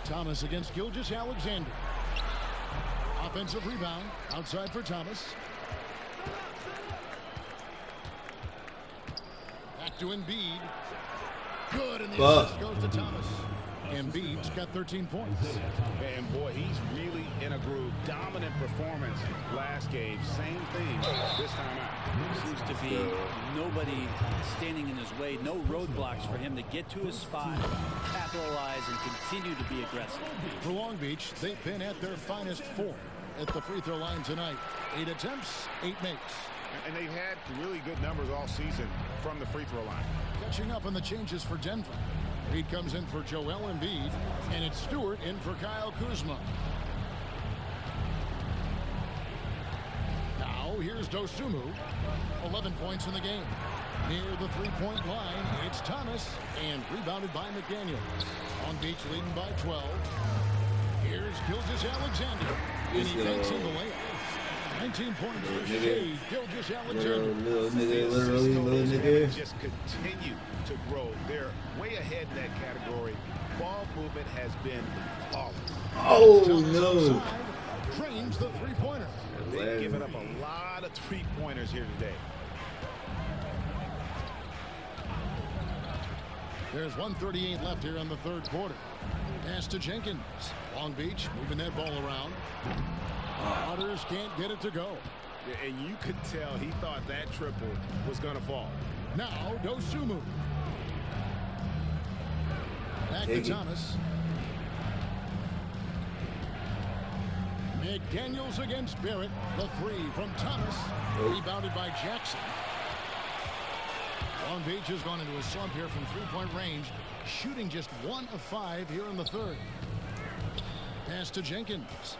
Thomas against Gilgeous-Alexander. Offensive rebound outside for Thomas. Back to Embiid. Good, and the assist goes to Thomas. Embiid's got 13 points. And boy, he's really in a groove. Dominant performance last game. Same thing this time out. Seems to be nobody standing in his way. No roadblocks for him to get to his spot, capitalize, and continue to be aggressive. For Long Beach, they've been at their finest 4 at the free throw line tonight. 8 attempts, 8 makes. And they've had really good numbers all season from the free throw line. Catching up on the changes for Denver. Reed comes in for Joel Embiid, and it's Stewart in for Kyle Kuzma. Now here's Dosunmu, 11 points in the game. Near the three-point line, it's Thomas, and rebounded by McDaniels. Long Beach leading by 12. Here's Gilgeous-Alexander, and he takes in the layup. 19 points for Shea Gilgeous-Alexander. Little nigga. Just continue to grow. They're way ahead in that category. Ball movement has been flawless. Oh, no. Trains the three-pointer. They've given up a lot of three-pointers here today. There's 1:38 left here in the third quarter. Pass to Jenkins. Long Beach moving that ball around. Otters can't get it to go. And you could tell he thought that triple was going to fall. Now Dosunmu. Back to Thomas. McDaniels against Barrett. The 3 from Thomas. Rebounded by Jackson. Long Beach has gone into a slump here from three-point range, shooting just 1 of 5 here in the third. Pass to Jenkins.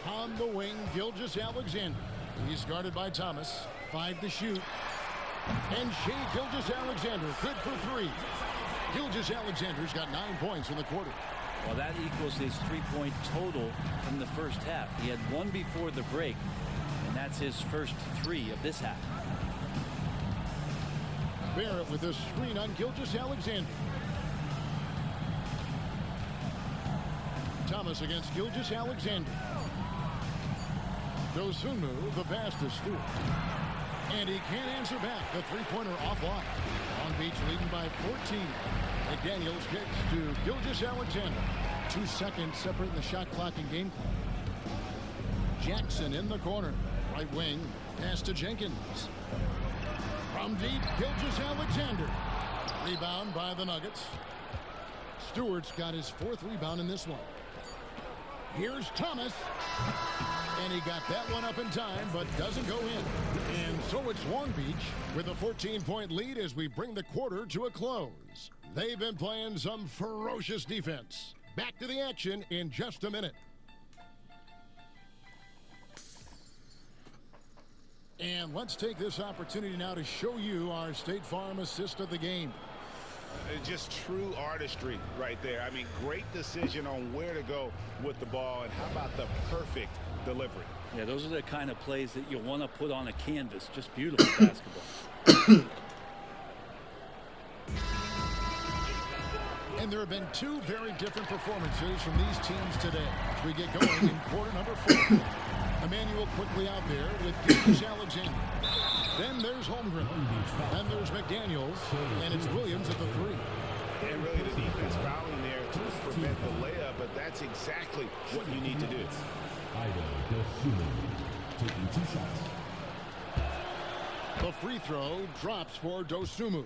On the wing, Gilgeous-Alexander. He's guarded by Thomas. 5 to shoot. And Shea Gilgeous-Alexander, good for 3. Gilgeous-Alexander's got 9 points in the quarter. Well, that equals his 3-point total from the first half. He had 1 before the break, and that's his first 3 of this half. Barrett with a screen on Gilgeous-Alexander. Thomas against Gilgeous-Alexander. Dosunmu, the pass to Stewart. And he can't answer back. The three-pointer offline. Long Beach leading by 14. McDaniels kicks to Gilgeous-Alexander. 2 seconds separating the shot clock and game clock. Jackson in the corner. Right wing. Pass to Jenkins. From deep, Gilgeous-Alexander. Rebound by the Nuggets. Stewart's got his 4th rebound in this one. Here's Thomas. And he got that one up in time, but doesn't go in. And so it's Long Beach with a 14-point lead as we bring the quarter to a close. They've been playing some ferocious defense. Back to the action in just a minute. And let's take this opportunity now to show you our State Farm assist of the game. Just true artistry right there. I mean, great decision on where to go with the ball, and how about the perfect delivery? Yeah, those are the kind of plays that you want to put on a canvas. Just beautiful basketball. And there have been 2 very different performances from these teams today. As we get going in quarter number 4. Emmanuel quickly out there with Gilgeous-Alexander. Then there's Holmgren. Then there's McDaniels. And it's Williams at the 3. And really the defense fouling there to prevent the layup, but that's exactly what you need to do. Taking 2 shots. The free throw drops for Dosunmu.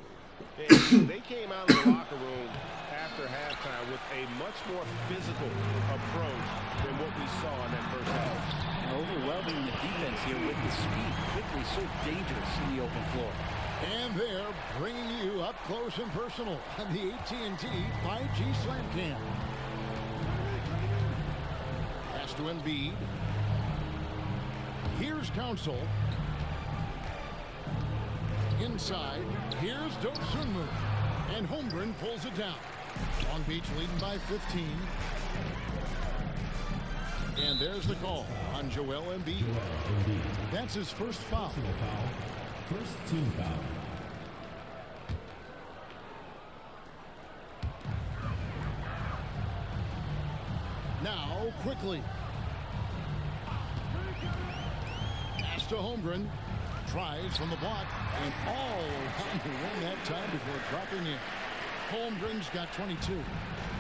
They came out of the locker room after halftime with a much more physical approach than what we saw in that first half. Overwhelming the defense here with the speed. Quickly, so dangerous in the open floor. And they're bringing you up close and personal on the AT&T 5G Slam Cam. Pass to Embiid. Here's Council. Inside. Here's Dosunmu. And Holmgren pulls it down. Long Beach leading by 15. And there's the call on Joel Embiid. That's his first foul. First team foul. Now, quickly. Pass to Holmgren. Tries from the block. And all on to win that time before dropping in. Holmgren's got 22.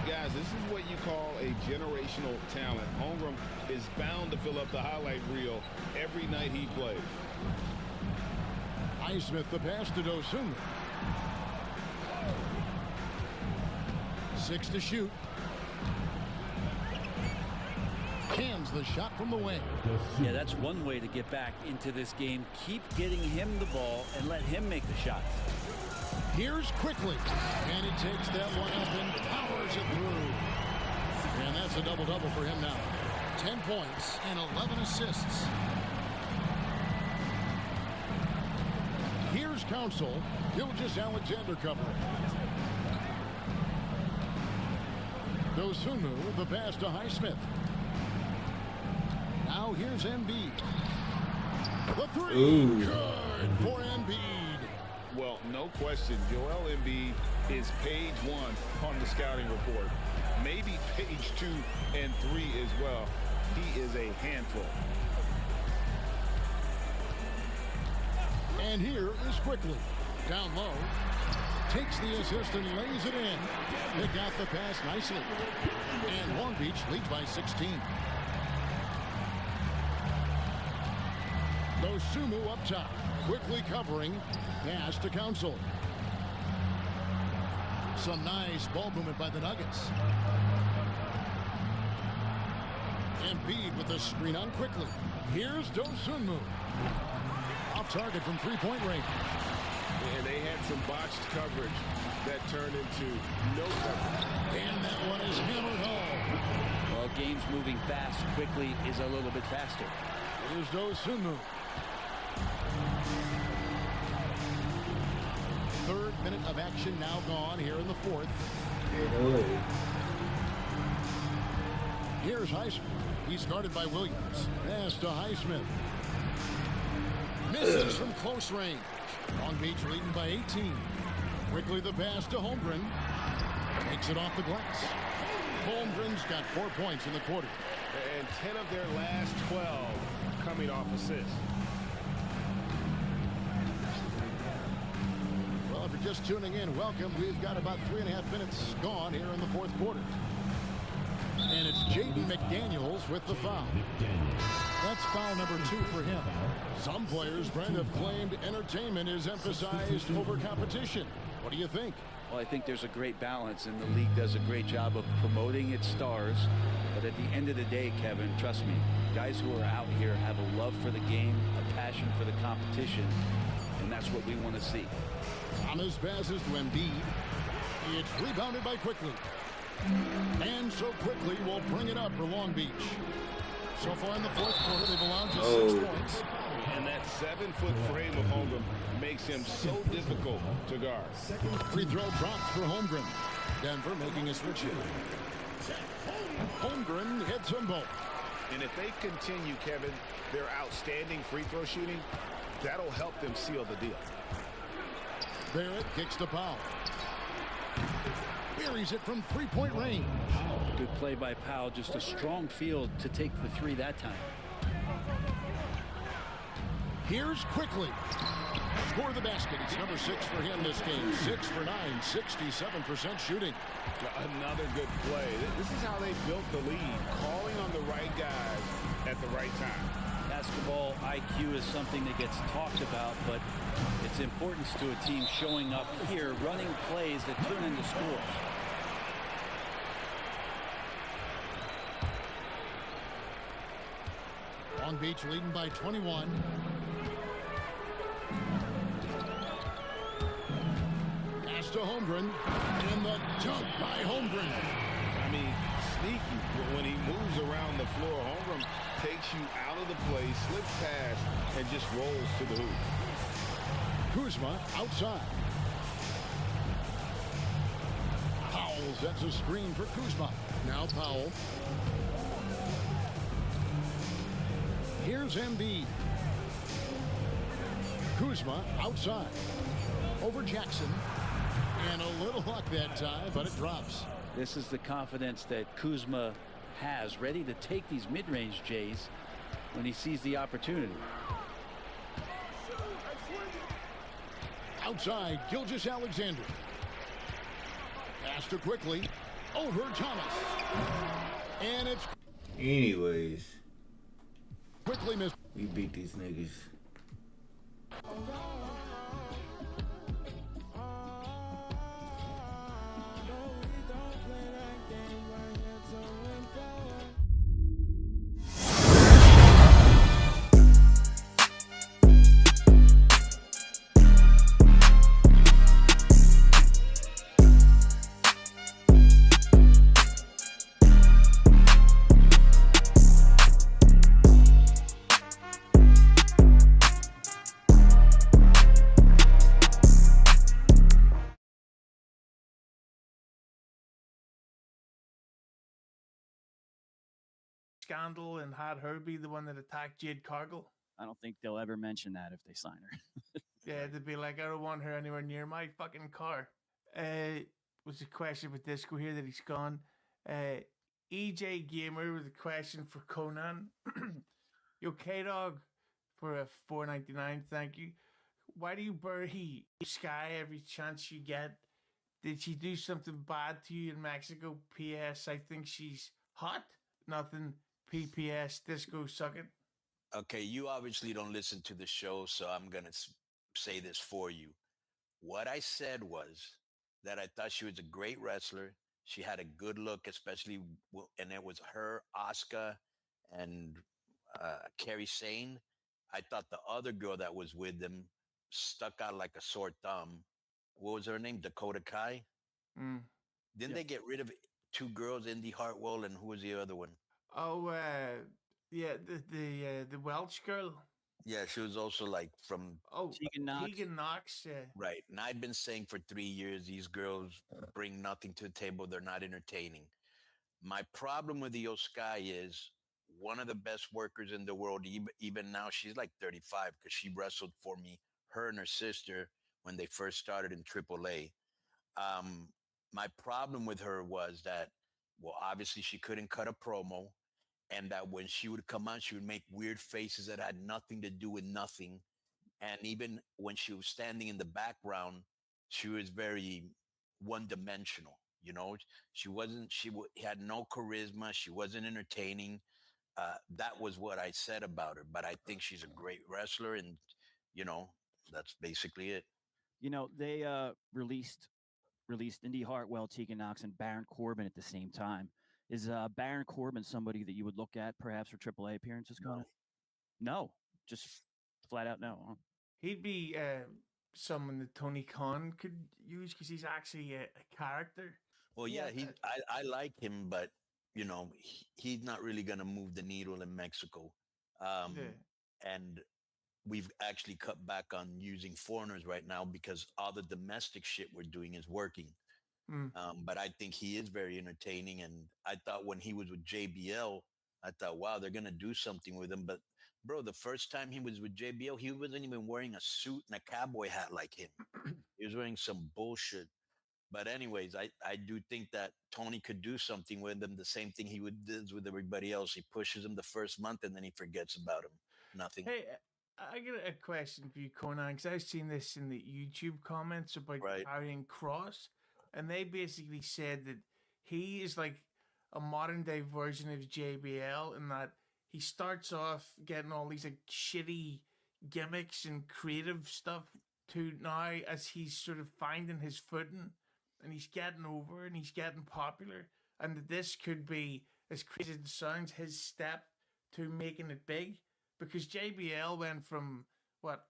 Guys, this is what you call a generational talent. Holmgren is bound to fill up the highlight reel every night he plays. Highsmith the pass to Dosunmu. 6 to shoot. Cans the shot from the wing. Yeah, that's one way to get back into this game. Keep getting him the ball and let him make the shots. Here's quickly. And he takes that one up and powers it through. And that's a double-double for him now. 10 points and 11 assists. Here's Council. Gilgeous-Alexander covering. Dosunmu, the pass to Highsmith. Now here's Embiid. The 3. Ooh. Good for Embiid. Well, no question, Joel Embiid is page 1 on the scouting report. Maybe page 2 and 3 as well. He is a handful. And here is quickly. Down low. Takes the assist and lays it in. They got the pass nicely. And Long Beach leads by 16. Dosunmu up top. Quickly covering. Pass to Council. Some nice ball movement by the Nuggets. Embiid with the screen on quickly. Here's Dosunmu. off target from three-point range. And they had some botched coverage that turned into no coverage. And that one is hammered home. Well, games moving fast quickly is a little bit faster. Here's Dosunu. Third minute of action now gone here in the fourth. Here's Highsmith. He's guarded by Williams. Pass to Highsmith. Misses from close range. Long Beach leading by 18. Quickly the pass to Holmgren. Takes it off the glass. Holmgren's got 4 points in the quarter. And 10 of their last 12 coming off assists. Well, if you're just tuning in, welcome. We've got about 3.5 minutes gone here in the fourth quarter. And it's Jaden McDaniels with the foul. That's foul number 2 for him. Some players, Brent, have claimed entertainment is emphasized over competition. What do you think? Well, I think there's a great balance, and the league does a great job of promoting its stars. But at the end of the day, Kevin, trust me, guys who are out here have a love for the game, a passion for the competition, and that's what we want to see. Thomas passes to Embiid. It's rebounded by Quickly. And so Quickly will bring it up for Long Beach. So far in the fourth quarter, they've allowed just 6 points. And that 7-foot frame of Holmgren makes him so difficult to guard. Free throw drops for Holmgren. Denver making a switch here. Holmgren hits them both. And if they continue, Kevin, their outstanding free throw shooting, that'll help them seal the deal. Barrett kicks to Powell. Buries it from three-point range. Good play by Powell. Just a strong field to take the 3 that time. Here's Quickly. Score the basket. It's number 6 for him this game. 6 for 9, 67% shooting. Another good play. This is how they built the lead, calling on the right guys at the right time. Basketball IQ is something that gets talked about, but its importance to a team showing up here, running plays that turn into scores. Long Beach leading by 21. Pass to Holmgren. And the dunk by Holmgren. I mean, sneaky. When he moves around the floor, Holmgren takes you out of the play, slips past, and just rolls to the hoop. Kuzma outside. Powell sets a screen for Kuzma. Now Powell. Here's Embiid. Kuzma outside. Over Jackson. And a little luck that time, but it drops. This is the confidence that Kuzma has, ready to take these mid-range Jays when he sees the opportunity. Outside, Gilgeous-Alexander. Pass to Quickly. Over Thomas. And it's... Anyways. Quickly missed. We beat these niggas. Scandal and had her be the one that attacked Jade Cargill. I don't think they'll ever mention that if they sign her. Yeah, they'd be like, I don't want her anywhere near my fucking car. Was a question with Disco here that he's gone. EJ Gamer with a question for Conan. Yo, K-Dog for a $4.99, thank you. Why do you bury Sky every chance you get? Did she do something bad to you in Mexico? P.S. I think she's hot. Nothing. PPS. Disco suck it. Okay, you obviously don't listen to the show, so I'm going to say this for you. What I said was that I thought she was a great wrestler. She had a good look, especially, and it was her, Asuka, and Kairi Sane. I thought the other girl that was with them stuck out like a sore thumb. What was her name? Dakota Kai. Mm. Didn't they get rid of 2 girls, Indy Hartwell, and who was the other one? Oh, yeah, the Welsh girl. Yeah, she was also like from Tegan Knox. Yeah. Right. And I've been saying for 3 years, these girls bring nothing to the table. They're not entertaining. My problem with Io Sky is one of the best workers in the world. Even now, she's like 35 because she wrestled for me, her and her sister, when they first started in AAA. My problem with her was that, well, obviously she couldn't cut a promo, and that when she would come on, she would make weird faces that had nothing to do with nothing. And even when she was standing in the background, she was very one-dimensional. You know, she wasn't. Had no charisma. She wasn't entertaining. That was what I said about her. But I think she's a great wrestler, and that's basically it. They released Indy Hartwell, Tegan Knox, and Baron Corbin at the same time. Is Baron Corbin somebody that you would look at perhaps for AAA appearances, Conan? No, just flat out no. Huh? He'd be someone that Tony Khan could use because he's actually a character. Well, yeah, I like him, but he's not really going to move the needle in Mexico. And we've actually cut back on using foreigners right now because all the domestic shit we're doing is working. But I think he is very entertaining. And I thought when he was with JBL, I thought, wow, they're going to do something with him. But bro, the first time he was with JBL, he wasn't even wearing a suit and a cowboy hat like him. He was wearing some bullshit. But anyways, I do think that Tony could do something with him. The same thing he does with everybody else. He pushes him the first month and then he forgets about him. Nothing. Hey, I got a question for you, Conan, because I've seen this in the YouTube comments about Karrion Kross, and they basically said that he is like a modern day version of JBL in that he starts off getting all these like shitty gimmicks and creative stuff to now as he's sort of finding his footing and he's getting over and he's getting popular, and that this could be, as crazy as it sounds, his step to making it big, because JBL went from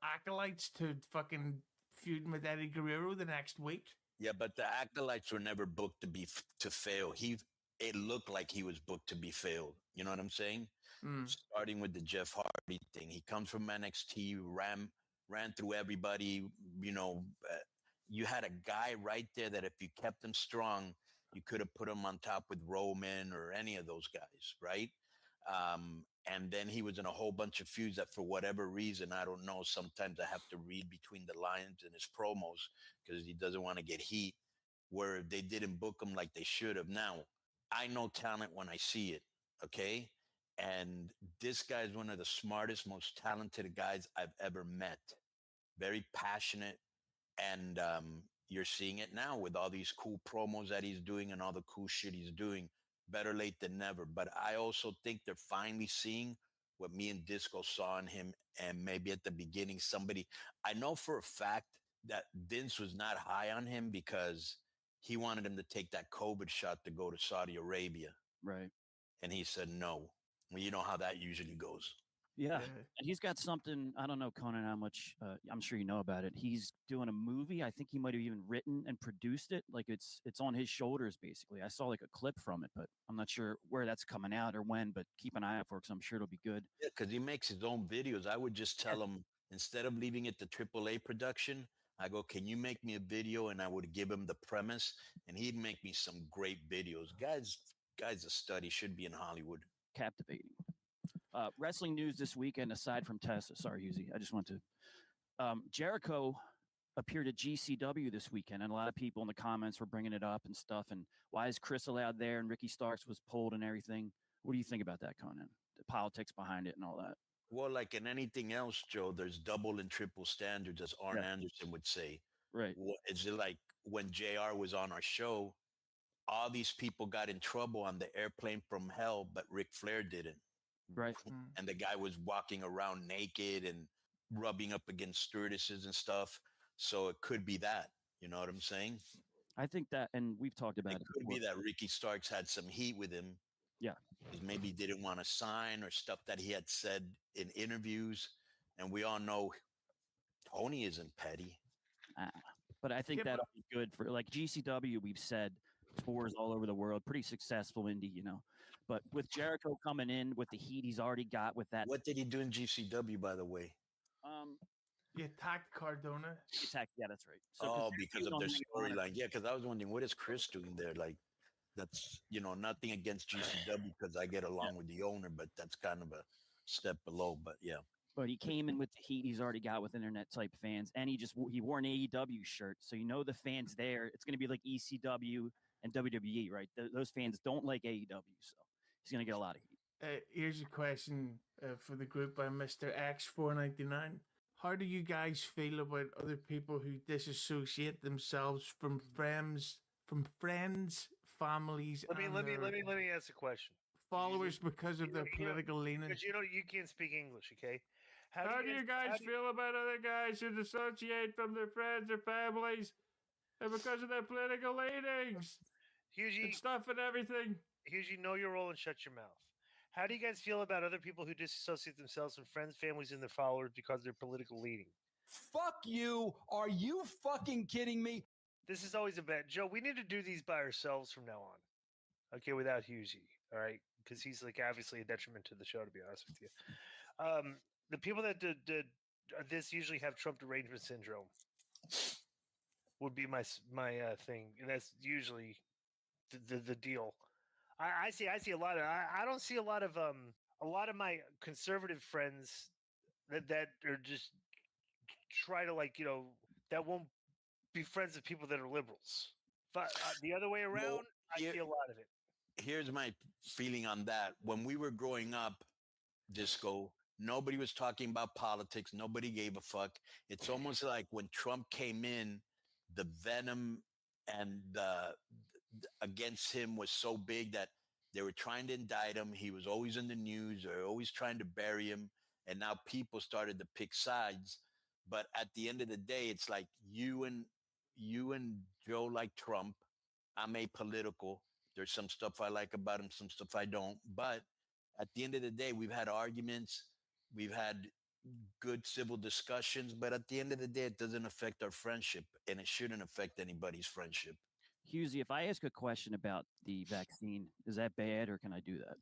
acolytes to fucking feuding with Eddie Guerrero the next week. Yeah, but the acolytes were never booked to fail. It looked like he was booked to be failed. You know what I'm saying? Starting with the Jeff Hardy thing. He comes from NXT, ran through everybody. You had a guy right there that if you kept him strong, you could have put him on top with Roman or any of those guys, right? And then he was in a whole bunch of feuds that for whatever reason, I don't know, sometimes I have to read between the lines in his promos because he doesn't want to get heat, where they didn't book him like they should have. Now, I know talent when I see it, okay? And this guy is one of the smartest, most talented guys I've ever met. Very passionate. And you're seeing it now with all these cool promos that he's doing and all the cool shit he's doing. Better late than never. But I also think they're finally seeing what me and Disco saw in him. And maybe at the beginning, I know for a fact that Vince was not high on him because he wanted him to take that COVID shot to go to Saudi Arabia. Right. And he said no. Well, you know how that usually goes. Yeah. And he's got something, I don't know, Conan, how much, I'm sure you know about it. He's doing a movie. I think he might have even written and produced it. Like it's on his shoulders, basically. I saw like a clip from it, but I'm not sure where that's coming out or when, but keep an eye out for it because I'm sure it'll be good. Yeah, because he makes his own videos. I would just tell him, instead of leaving it to AAA production, I go, can you make me a video? And I would give him the premise and he'd make me some great videos. Guy's a stud. He should be in Hollywood. Captivating. Wrestling news this weekend, aside from Tessa. Sorry, Husey. I just want to. Jericho appeared at GCW this weekend, and a lot of people in the comments were bringing it up and stuff. And why is Chris allowed there? And Ricky Starks was pulled and everything. What do you think about that, Conan? The politics behind it and all that. Well, like in anything else, Joe, there's double and triple standards, as Arn Anderson would say. Right. It's like when JR was on our show, all these people got in trouble on the airplane from hell, but Ric Flair didn't. Right. And the guy was walking around naked and rubbing up against stewardesses and stuff. So it could be that. You know what I'm saying? I think that, and we've talked about it. It could be that Ricky Starks had some heat with him. Yeah. Maybe he didn't want to sign or stuff that he had said in interviews. and we all know Tony isn't petty. But I think Yeah, that'll be good for like GCW. We've said tours all over the world, pretty successful indie, you know. But with Jericho coming in with the heat he's already got with that, What did he do in GCW, by the way? You attacked Cardona. He attacked. Yeah, that's right. So Oh, because of their Ring of Honor- storyline. Yeah, because I was wondering, what is Chris doing there? Like, that's, nothing against GCW because I get along with the owner, but that's kind of a step below. But yeah. But he came in with the heat he's already got with internet type fans, and he wore an AEW shirt, so the fans there. It's going to be like ECW and WWE, right? Those fans don't like AEW, so he's going to get a lot of heat. Here's a question for the group by Mr. X499. How do you guys feel about other people who disassociate themselves from friends, families, let me ask a question. Followers because of their political leaning? Because you can't speak English, okay? How do you guys feel about other guys who dissociate from their friends or families and because of their political leanings? And stuff and everything. Hughes, know your role and shut your mouth. How do you guys feel about other people who disassociate themselves from friends, families, and their followers because of their political leaning? Fuck you. Are you fucking kidding me? This is always a bet. Joe, we need to do these by ourselves from now on. Okay, without Hughesy. All right? Because he's like obviously a detriment to the show, to be honest with you. The people that did this usually have Trump derangement syndrome. Would be my thing, and that's usually the deal. I see a lot of. I don't see a lot of my conservative friends that are just try to that won't be friends with people that are liberals. But the other way around, I see a lot of it. Here's my feeling on that. When we were growing up, Disco, nobody was talking about politics. Nobody gave a fuck. It's almost like when Trump came in, the venom and against him was so big that they were trying to indict him. He was always in the news. They were always trying to bury him. And now people started to pick sides. But at the end of the day, it's like you and Joe like Trump. I'm apolitical. There's some stuff I like about him, some stuff I don't. But at the end of the day, we've had arguments. We've had good civil discussions. But at the end of the day, it doesn't affect our friendship. And it shouldn't affect anybody's friendship. Hughesy, if I ask a question about the vaccine, is that bad or can I do that?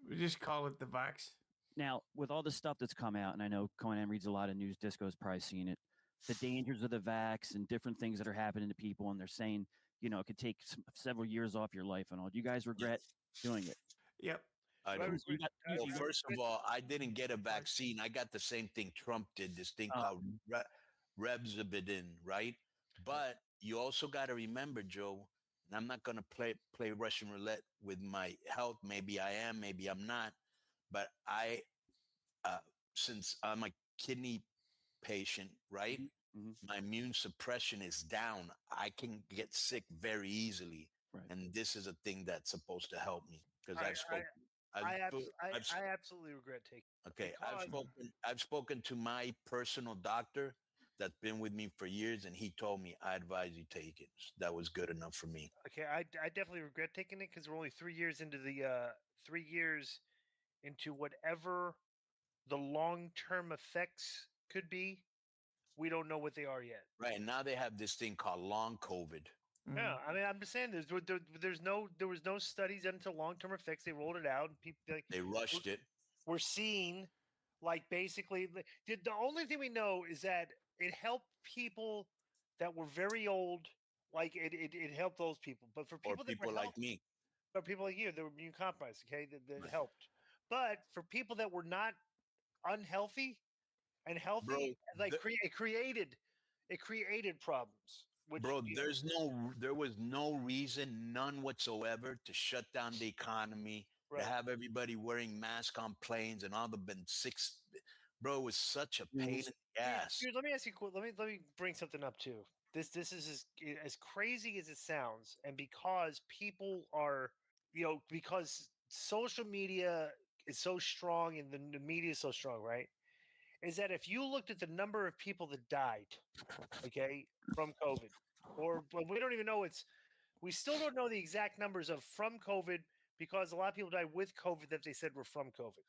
We just call it the vax. Now, with all the stuff that's come out, and I know Conan reads a lot of news, Disco's probably seen it, the dangers of the vax and different things that are happening to people, and they're saying, it could take several years off your life and all. Do you guys regret doing it? Yep. I don't. Well, first of all, I didn't get a vaccine. I got the same thing Trump did, this thing called Rebzibidin, right? But you also got to remember, Joe, and I'm not going to play Russian roulette with my health. Maybe I am, maybe I'm not. But since I'm a kidney patient, right? Mm-hmm. My immune suppression is down. I can get sick very easily. Right. And this is a thing that's supposed to help me because I absolutely regret taking it. Okay. I've spoken to my personal doctor that's been with me for years, and he told me I advise you take it. That was good enough for me. Okay, I definitely regret taking it because we're only 3 years into whatever the long-term effects could be. We don't know what they are yet. Right, and now they have this thing called long COVID. Yeah, I mean, I'm just saying there was no studies into long-term effects. They rolled it out, and people they rushed it. We're seeing, basically, the only thing we know is that it helped people that were very old. It helped those people, but for people that were like me, but people like you, that were immune compromised, okay, that helped. But for people that were not unhealthy and healthy, it created problems. Bro, there was no reason, none whatsoever, to shut down the economy, to have everybody wearing masks on planes and all the been six. Bro, it was such a pain in the ass. Dude, let me ask you. Let me bring something up too. This is as crazy as it sounds, and because people are, because social media is so strong and the media is so strong, right? Is that if you looked at the number of people that died, okay, from COVID, or we don't even know we still don't know the exact numbers of from COVID because a lot of people died with COVID that they said were from COVID.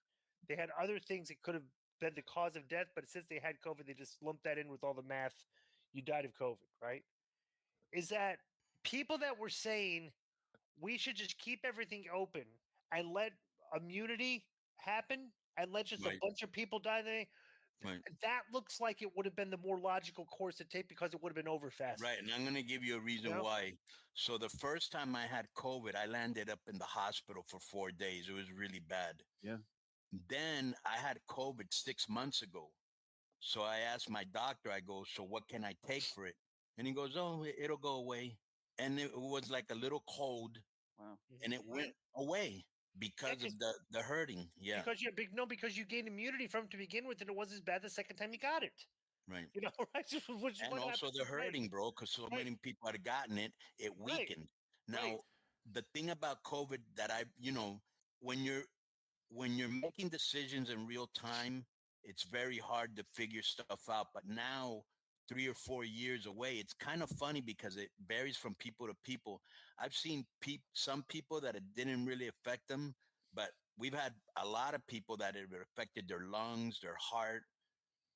They had other things that could have been the cause of death, but since they had COVID, they just lumped that in with all the math. You died of COVID, right? Is that people that were saying we should just keep everything open and let immunity happen and let just a bunch of people die there? Right. That looks like it would have been the more logical course to take because it would have been over fast. Right, and I'm going to give you a reason why. So the first time I had COVID, I landed up in the hospital for 4 days. It was really bad. Yeah. Then I had COVID 6 months ago. So I asked my doctor, I go, so what can I take for it? And he goes, oh, it'll go away. And it was like a little cold. Wow. And it went away because of the hurting. Yeah. Because you gained immunity from it to begin with, and it wasn't as bad the second time you got it. Right. You know, right? And also the hurting, bro, because so many people had gotten it, it weakened. Now, the thing about COVID that when you're making decisions in real time, it's very hard to figure stuff out. But now, 3 or 4 years away, it's kind of funny because it varies from people to people. I've seen some people that it didn't really affect them, but we've had a lot of people that it affected their lungs, their heart,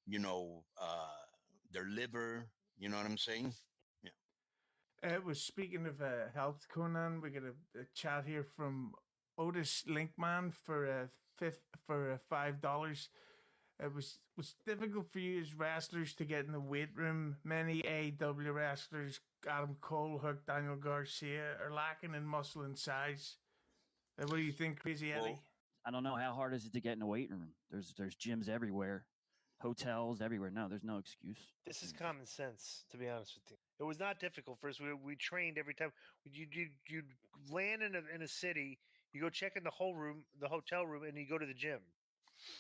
their liver. You know what I'm saying? Yeah. It was speaking of health, Conan. We get a chat here from Otis Linkman for $5. It was difficult for you as wrestlers to get in the weight room. Many AEW wrestlers, Adam Cole, Hook, Daniel Garcia, are lacking in muscle and size. What do you think, Crazy Eddie? I don't know. How hard is it to get in a weight room? There's gyms everywhere, hotels everywhere. No, there's no excuse. This is common sense, to be honest with you. It was not difficult for us. We trained every time. You land in a city, you go check in the hotel room, and you go to the gym.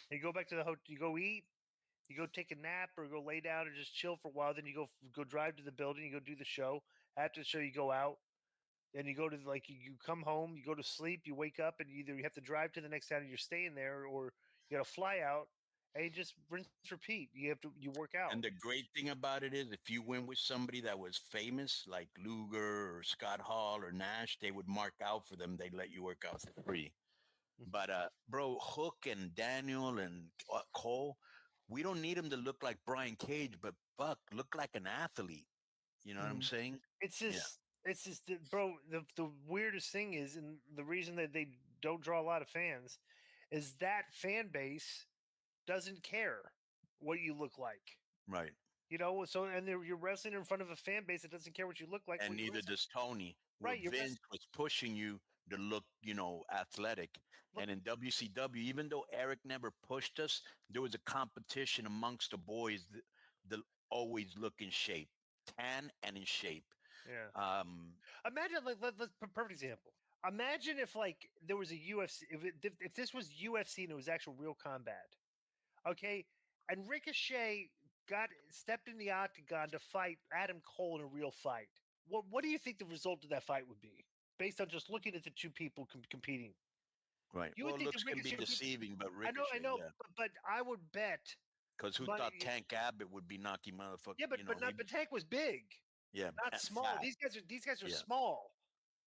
And you go back to the hotel, you go eat, you go take a nap, or go lay down and just chill for a while. Then you go drive to the building, you go do the show. After the show, you go out. Then you go to you come home, you go to sleep, you wake up, and either you have to drive to the next town, and you're staying there, or you got to fly out. And you just rinse, repeat. You work out. And the great thing about it is, if you went with somebody that was famous, like Luger or Scott Hall or Nash, they would mark out for them. They'd let you work out for free. But bro, Hook and Daniel and Cole, we don't need them to look like Brian Cage, but fuck, look like an athlete. You know what I'm saying? It's just, bro. The weirdest thing is, and the reason that they don't draw a lot of fans, is that fan base doesn't care what you look like. Right. And you're wrestling in front of a fan base that doesn't care what you look like. And neither does Tony. Right. Vince was pushing you to look, athletic. And in WCW, even though Eric never pushed us, there was a competition amongst the boys that always look in shape, tan and in shape. Yeah. Imagine, let's perfect example. Imagine if there was a UFC, if this was UFC and it was actual real combat. Okay, and Ricochet stepped in the octagon to fight Adam Cole in a real fight. What do you think the result of that fight would be, based on just looking at the two people competing? Right. You would think looks can be deceiving, but Ricochet. I know, but I would bet. Because who thought Tank Abbott would be knocking motherfucker? Yeah, but Tank was big. Yeah, not small. Fat. These guys are small.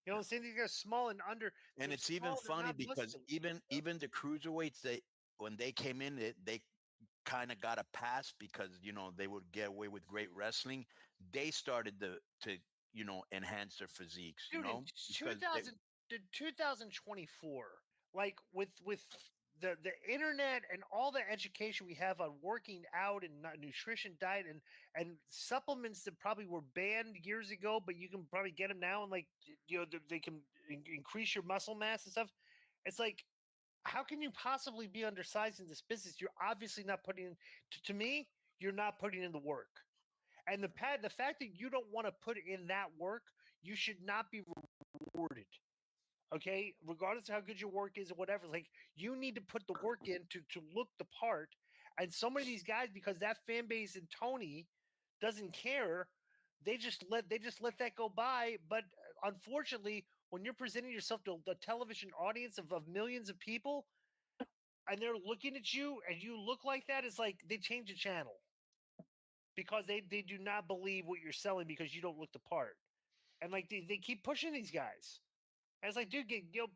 You know what I'm saying? These guys are small and under. And it's even funny because even the cruiserweights, when they came in, they kind of got a pass because they would get away with great wrestling. They started to enhance their physiques. Dude, in 2024, with the internet and all the education we have on working out and nutrition, diet, and supplements that probably were banned years ago, but you can probably get them now, and they can increase your muscle mass and stuff. It's like, how can you possibly be undersized in this business? You're obviously not putting in, to me, you're not putting in the work. And the fact that you don't want to put in that work, you should not be rewarded. Okay, regardless of how good your work is or whatever, you need to put the work in to look the part. And so many of these guys, because that fan base and Tony doesn't care, they just let that go by. But unfortunately, when you're presenting yourself to the television audience of millions of people, and they're looking at you and you look like that, it's like they change the channel because they do not believe what you're selling because you don't look the part. And they keep pushing these guys. And it's like, dude,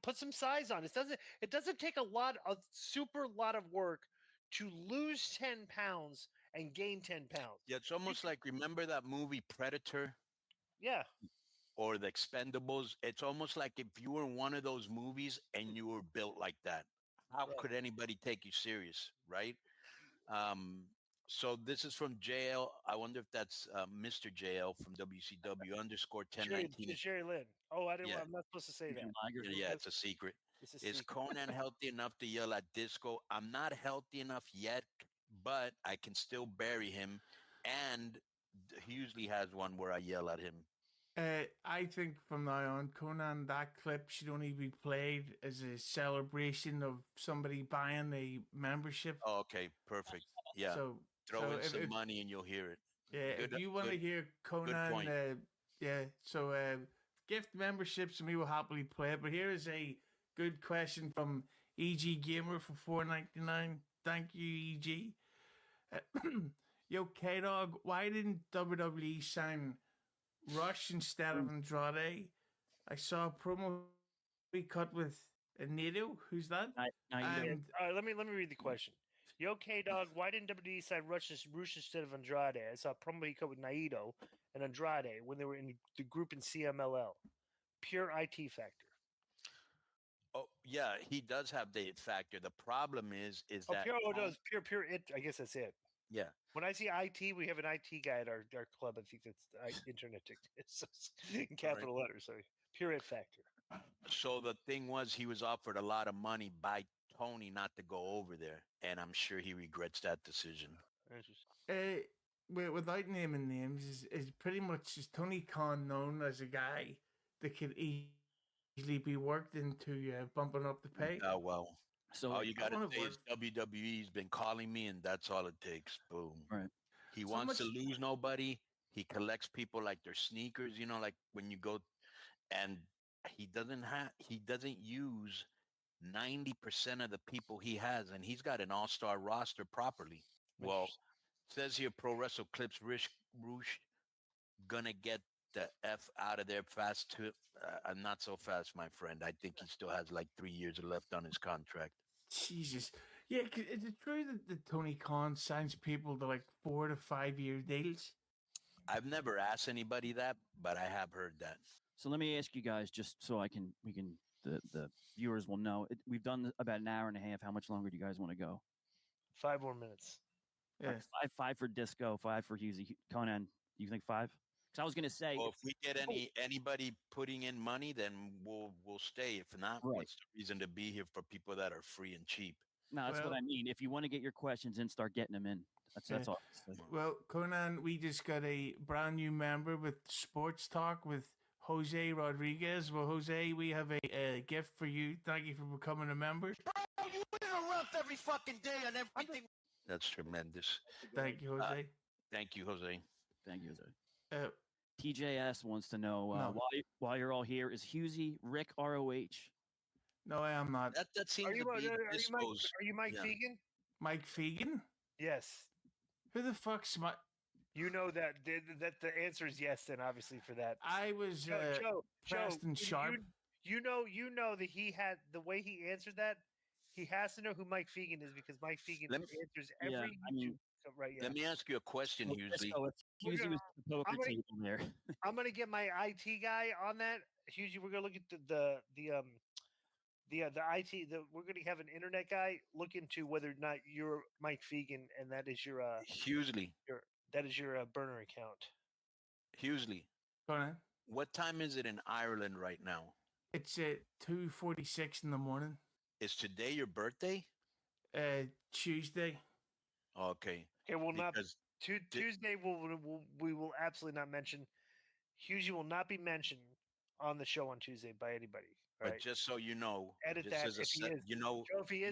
put some size on. It doesn't take a lot of work to lose 10 pounds and gain 10 pounds. Yeah, it's almost like, remember that movie Predator Yeah. or The Expendables? It's almost like if you were in one of those movies and you were built like that, how could anybody take you serious, right? So this is from JL. I wonder if that's Mr. JL from WCW _ 1019. Jerry Lynn. Oh, I didn't. Yeah. I'm not supposed to say that. Yeah, it's a secret. It's a Is secret. Conan healthy enough to yell at Disco? I'm not healthy enough yet, but I can still bury him. And he usually has one where I yell at him. I think from now on, Conan, that clip should only be played as a celebration of somebody buying a membership. Oh, okay, perfect. Yeah, throw in some money and you'll hear it. Yeah, if you want to hear Conan, gift memberships and we will happily play it. But here is a good question from EG Gamer for $4.99. Thank you, EG. Yo, K-Dog, why didn't WWE sign Rush instead of Andrade? I saw a promo we cut with Naito. Who's that? All right, let me read the question. Yo, K-Dog, why didn't WWE sign Rush instead of Andrade? I saw a promo he cut with Naito and Andrade when they were in the group in CMLL. Pure IT factor. Oh, yeah, he does have the it factor. The problem is that pure it. I guess that's it. Yeah. When I see IT, we have an IT guy at our club. I think that's internet in capital letters. So pure it factor. So the thing was, he was offered a lot of money by Tony not to go over there, and I'm sure he regrets that decision. Without naming names, is pretty much is Tony Khan known as a guy that could easily be worked into bumping up the pay? Oh, well. So all you got to say is WWE's been calling me, and that's all it takes. Boom. Right. He wants to lose nobody. He collects people like their sneakers, like when you go, and he doesn't use 90% of the people he has, and he's got an all-star roster properly. Well, says here Pro Wrestle Clips Roosh gonna get the F out of there fast too. Not so fast, my friend. I think he still has like 3 years left on his contract. Jesus. Yeah, is it true that Tony Khan signs people to like 4 to 5 year deals? I've never asked anybody that, but I have heard that. So let me ask you guys, just so the viewers will know. We've done about an hour and a half. How much longer do you guys want to go? 5 more minutes. Yeah. Five for Disco, 5 for Husey. Conan, you think 5? Because I was going to say, well, if we get anybody putting in money, then we'll stay. If not, what's the reason to be here for people that are free and cheap? No, that's what I mean. If you want to get your questions in, start getting them in. That's all. Well, Conan, we just got a brand new member with Sports Talk with Jose Rodriguez. Well, Jose, we have a gift for you. Thank you for becoming a member. Bro, you interrupt every fucking day on everything. That's tremendous. Thank you, Jose. Thank you, Jose. Thank you, Jose. TJS wants to know while you're all here, is Husey Rick ROH? No, I am not. That seems to be are you Mike Fegan? Mike Fegan? Yes. Who the fuck's Mike? You know that the answer is yes. Then obviously for that, I was Preston Sharp. You know that he had the way he answered that. He has to know who Mike Fegan is because Mike Fegan answers every YouTube. Right. Yeah. Let me ask you a question, Husey. Husey was the poker table there. I'm gonna get my IT guy on that. Husey, we're gonna look at the IT. We're gonna have an internet guy look into whether or not you're Mike Fegan, and that is your Hughley. That is your burner account. Hughley. Go on. What time is it in Ireland right now? It's at 2:46 in the morning. Is today your birthday? Tuesday. Okay. Okay, well, Tuesday. We will absolutely not mention. Hughley will not be mentioned on the show on Tuesday by anybody. But right? just so you know, edit that. Joe, if he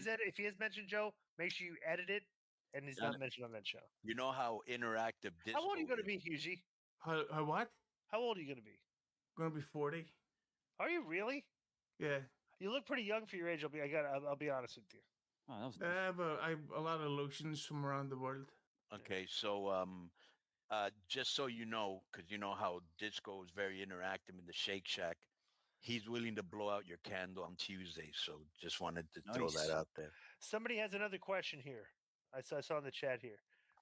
is mentioned, Joe, make sure you edit it, and he's not mentioned on that show. You know how interactive this. How old are you going to be, Hughley? How what? How old are you going to be? Going to be 40. Are you really? Yeah. You look pretty young for your age. I'll be honest with you. Oh, that was nice. I have a lot of lotions from around the world. Okay, so just so you know, because you know how Disco is very interactive in the Shake Shack, he's willing to blow out your candle on Tuesday. So just wanted to throw that out there. Somebody has another question here. I saw in the chat here.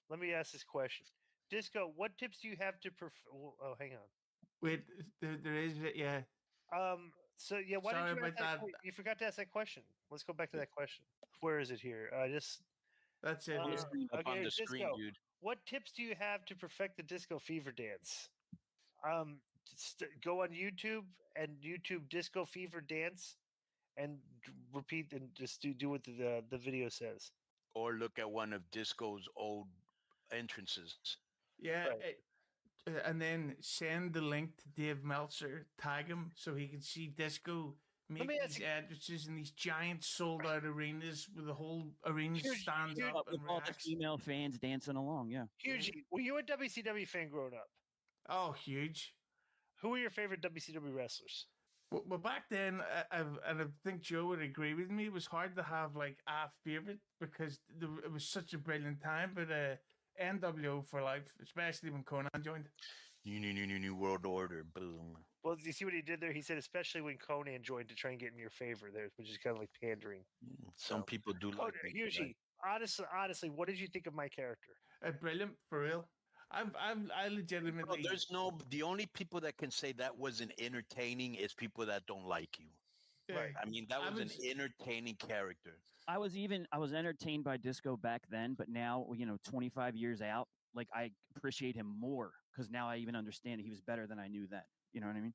Let me ask this question. Disco, what tips do you have to oh, hang on. Wait, there is yeah. So yeah, why Sorry did you ask about that. You forgot to ask that question. Let's go back to that question. Where is it here? That's it. Up on the screen, Disco. dude. What tips do you have to perfect the disco fever dance? Go on YouTube and YouTube disco fever dance, and repeat and just do what the video says. Or look at one of Disco's old entrances. Yeah, and then send the link to Dave Meltzer, tag him so he can see Disco make these entrances in these giant sold out arenas where the whole arena stands up and all the reacts. female fans dancing along. Yeah. Huge. Were you a WCW fan growing up? Oh, huge. Who were your favorite WCW wrestlers? Well, back then, and I think Joe would agree with me, it was hard to have like a favorite because it was such a brilliant time. But NWO for life, especially when Conan joined. New World Order, boom. Well, you see what he did there? He said, especially when Conan joined to try and get in your favor there, which is kind of like pandering. Some people do like me. Usually, honestly, what did you think of my character? Brilliant, for real. I legitimately. No, the only people that can say that wasn't entertaining is people that don't like you. Right. I mean, that was an entertaining character. I was entertained by Disco back then, but now, 25 years out, like I appreciate him more because now I even understand he was better than I knew then. You know what I mean?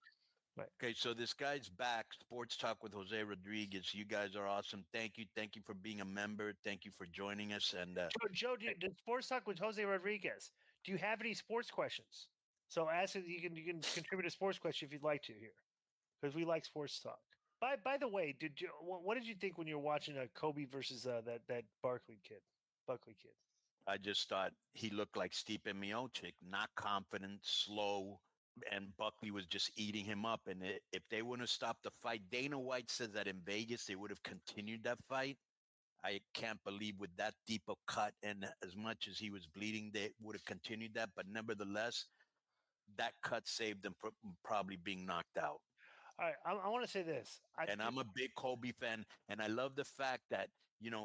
Right. Okay, so this guy's back. Sports Talk with Jose Rodriguez. You guys are awesome. Thank you for being a member. Thank you for joining us. And Joe, the Sports Talk with Jose Rodriguez. Do you have any sports questions? So ask it. You can contribute a sports question if you'd like to here, because we like sports talk. By the way, what did you think when you were watching Kobe versus that Buckley kid? I just thought he looked like Stipe Miocic, not confident, slow, and Buckley was just eating him up. And if they wouldn't have stopped the fight, Dana White says that in Vegas they would have continued that fight. I can't believe with that deep a cut and as much as he was bleeding, they would have continued that. But nevertheless, that cut saved them probably being knocked out. All right, I want to say this. I'm a big Kobe fan, and I love the fact that,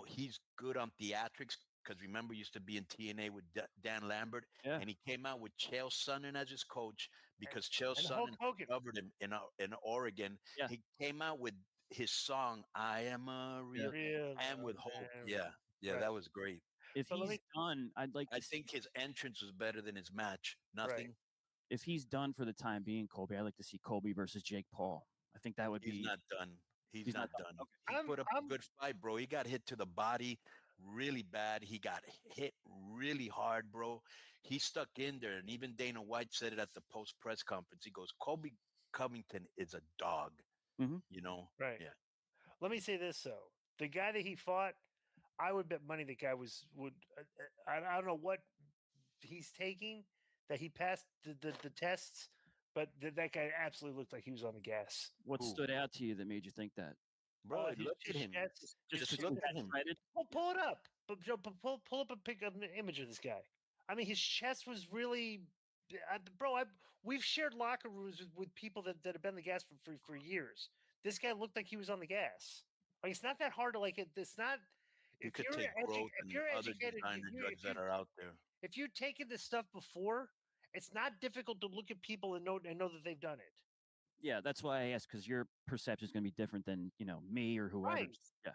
he's good on theatrics because remember, he used to be in TNA with Dan Lambert, and he came out with Chael Sonnen as his coach because Chael Sonnen covered him in Oregon. Yeah. He came out with his song "I Am a Real," and with Hope. Yeah, right. That was great. If he's done, I think his entrance was better than his match. Nothing. Right. If he's done for the time being, Kobe, I'd like to see Kobe versus Jake Paul. I think that would be. He's not done. He's not done. Okay. He put up a good fight, bro. He got hit to the body really bad. He got hit really hard, bro. He stuck in there, and even Dana White said it at the post press conference. He goes, "Kobe Covington is a dog." Mm-hmm. Right? Yeah. Let me say this though: the guy that he fought, I would bet money the guy would. I don't know what he's taking that he passed the tests, but that guy absolutely looked like he was on the gas. What stood out to you that made you think that? Bro, look at him. Just look at him. Pull it up. Joe, pull up an image of this guy. I mean, his chest was really, bro. We've shared locker rooms with people that have been on the gas for years. This guy looked like he was on the gas. Like it's not that hard to like it. It's not. You could take growth and other designer drugs that are out there. If you're taking this stuff before, it's not difficult to look at people and know that they've done it. Yeah, that's why I asked, because your perception is going to be different than me or whoever. Right. Yeah.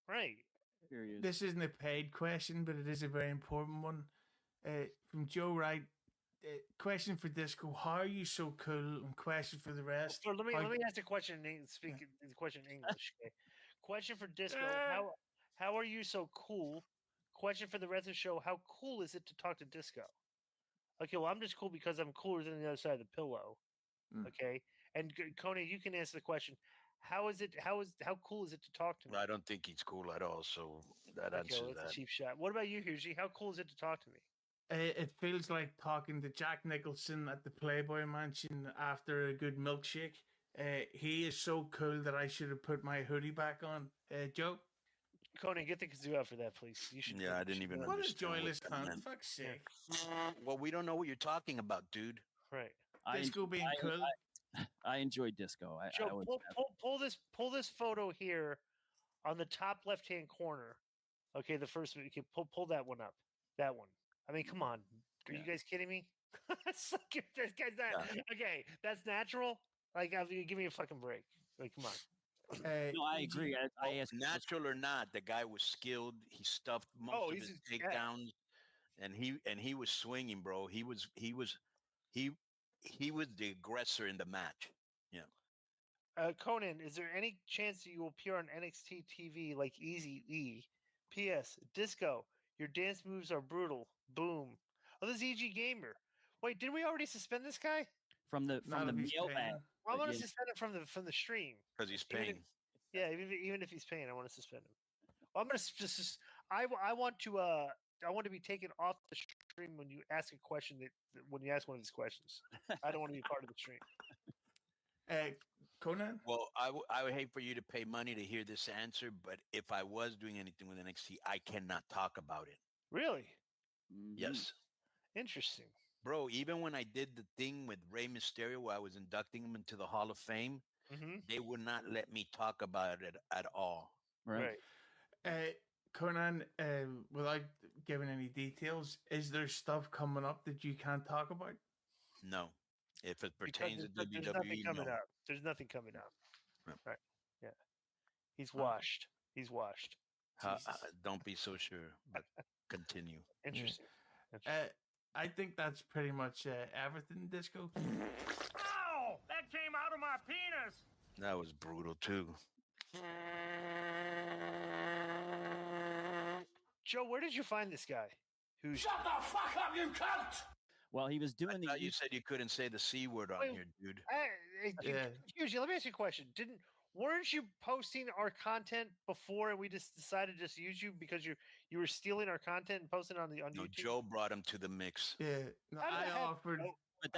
Right. This isn't a paid question, but it is a very important one. From Joe Wright. Question for Disco: how are you so cool? And question for the rest. So let me ask the question. Speak the question in English. Okay. Question for Disco: how are you so cool? Question for the rest of the show: how cool is it to talk to Disco? Okay, well I'm just cool because I'm cooler than the other side of the pillow. Okay, and Coney, you can answer the question. How cool is it to talk to me? I don't think he's cool at all. So that answers that's that. A cheap shot. What about you, Hughie? How cool is it to talk to me? It feels like talking to Jack Nicholson at the Playboy Mansion after a good milkshake. He is so cool that I should have put my hoodie back on. Joe? Conan, get the kazoo out for that, please. You should. Yeah, I didn't even what understand. What a joyless cunt. Fuck's sake. Well, we don't know what you're talking about, dude. Right. Disco being cool. I enjoy Disco. Joe, pull this photo here on the top left-hand corner. Okay, the first one. Okay, pull that one up. That one. I mean, come on. Are you guys kidding me? This guy's not. Okay, that's natural. Like, give me a fucking break. Like, come on. No, I agree. I asked natural or not, the guy was skilled. He stuffed most of his takedowns, and he was swinging, bro. He was the aggressor in the match. Yeah. Conan, is there any chance that you will appear on NXT TV like Easy E? P.S. Disco, your dance moves are brutal. Boom. Oh, this is EG Gamer. Wait, did we already suspend this guy? From the mailbag. I want to suspend him from the stream because he's paying. Even if he's paying, I want to suspend him. Well, I'm gonna just. I want to be taken off the stream when you ask a question when you ask one of these questions. I don't want to be part of the stream. Conan? Well, I would hate for you to pay money to hear this answer, but if I was doing anything with NXT, I cannot talk about it. Really? Yes. Interesting. Bro, even when I did the thing with Rey Mysterio where I was inducting him into the Hall of Fame, they would not let me talk about it at all. Right. Conan, without giving any details, is there stuff coming up that you can't talk about? No. If it pertains to there's WWE, nothing coming no. up. There's nothing coming up. Right. Yeah. He's washed. He's washed. Don't be so sure, but continue. Interesting. I think that's pretty much everything, Disco. Ow! That came out of my penis! That was brutal, too. Joe, where did you find this guy? Shut the fuck up, you cunt! Well, he was doing I thought you said you couldn't say the C word on here, dude. Hughes, let me ask you a question. Weren't you posting our content before and we just decided to just use you because you were stealing our content and posting on No, YouTube? Joe brought him to the mix. Yeah. No, I offered. But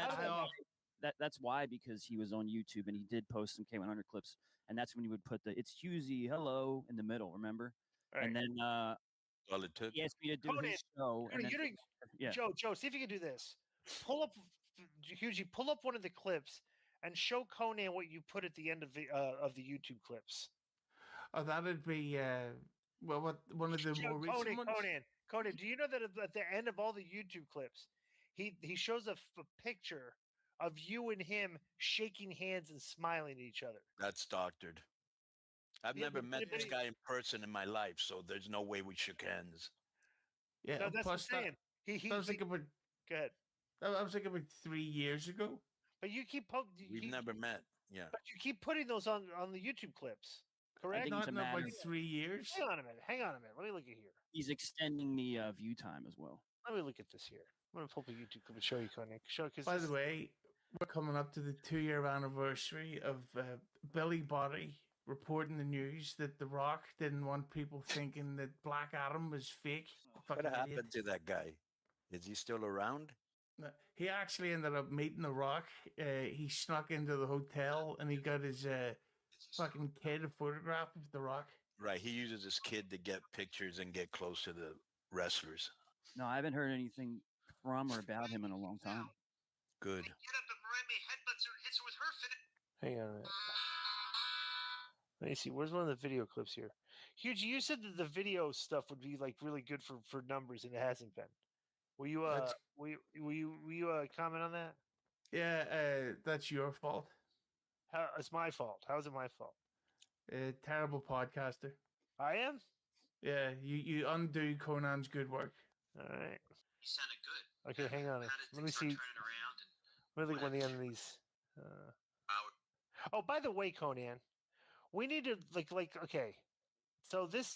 that's why, because he was on YouTube and he did post some K100 clips, and that's when you would put the "It's Hughesy, hello" in the middle. Remember? Right. And then all it took. he asked me to do his show. And then, Joe, see if you can do this. Pull up, Hughesy, pull up one of the clips and show Conan what you put at the end of the YouTube clips. Oh, that'd be one of the more recent ones. Conan, do you know that at the end of all the YouTube clips, he shows a picture of you and him shaking hands and smiling at each other? That's doctored. I've never met this guy in person in my life, so there's no way we shook hands. Yeah, no, that's what I'm saying. That was like about. Go ahead. That was like about 3 years ago. But you keep We've never met. Yeah. But you keep putting those on the YouTube clips, correct? Not in about 3 years. Hang on a minute. Let me look at here. He's extending the view time as well. Let me look at this here. I'm gonna pull up a YouTube clip and show you, Conan. By the way, we're coming up to the 2-year anniversary of Billy Body reporting the news that The Rock didn't want people thinking that Black Adam was fake. What happened to that guy? Is he still around? He actually ended up meeting The Rock. He snuck into the hotel and he got his fucking kid a photograph of The Rock. Right. He uses his kid to get pictures and get close to the wrestlers. No, I haven't heard anything from or about him in a long time. Good. Hang on a minute. Let me see. Where's one of the video clips here? Huge, you said that the video stuff would be like really good for numbers, and it hasn't been. Will you comment on that? Yeah, that's your fault. It's my fault. How is it my fault? Terrible podcaster. I am? Yeah, you undo Conan's good work. All right. You sounded good. Okay, hang on. Let me see. Let me look at one of the end of these. Oh, by the way, Conan, we need to okay. So this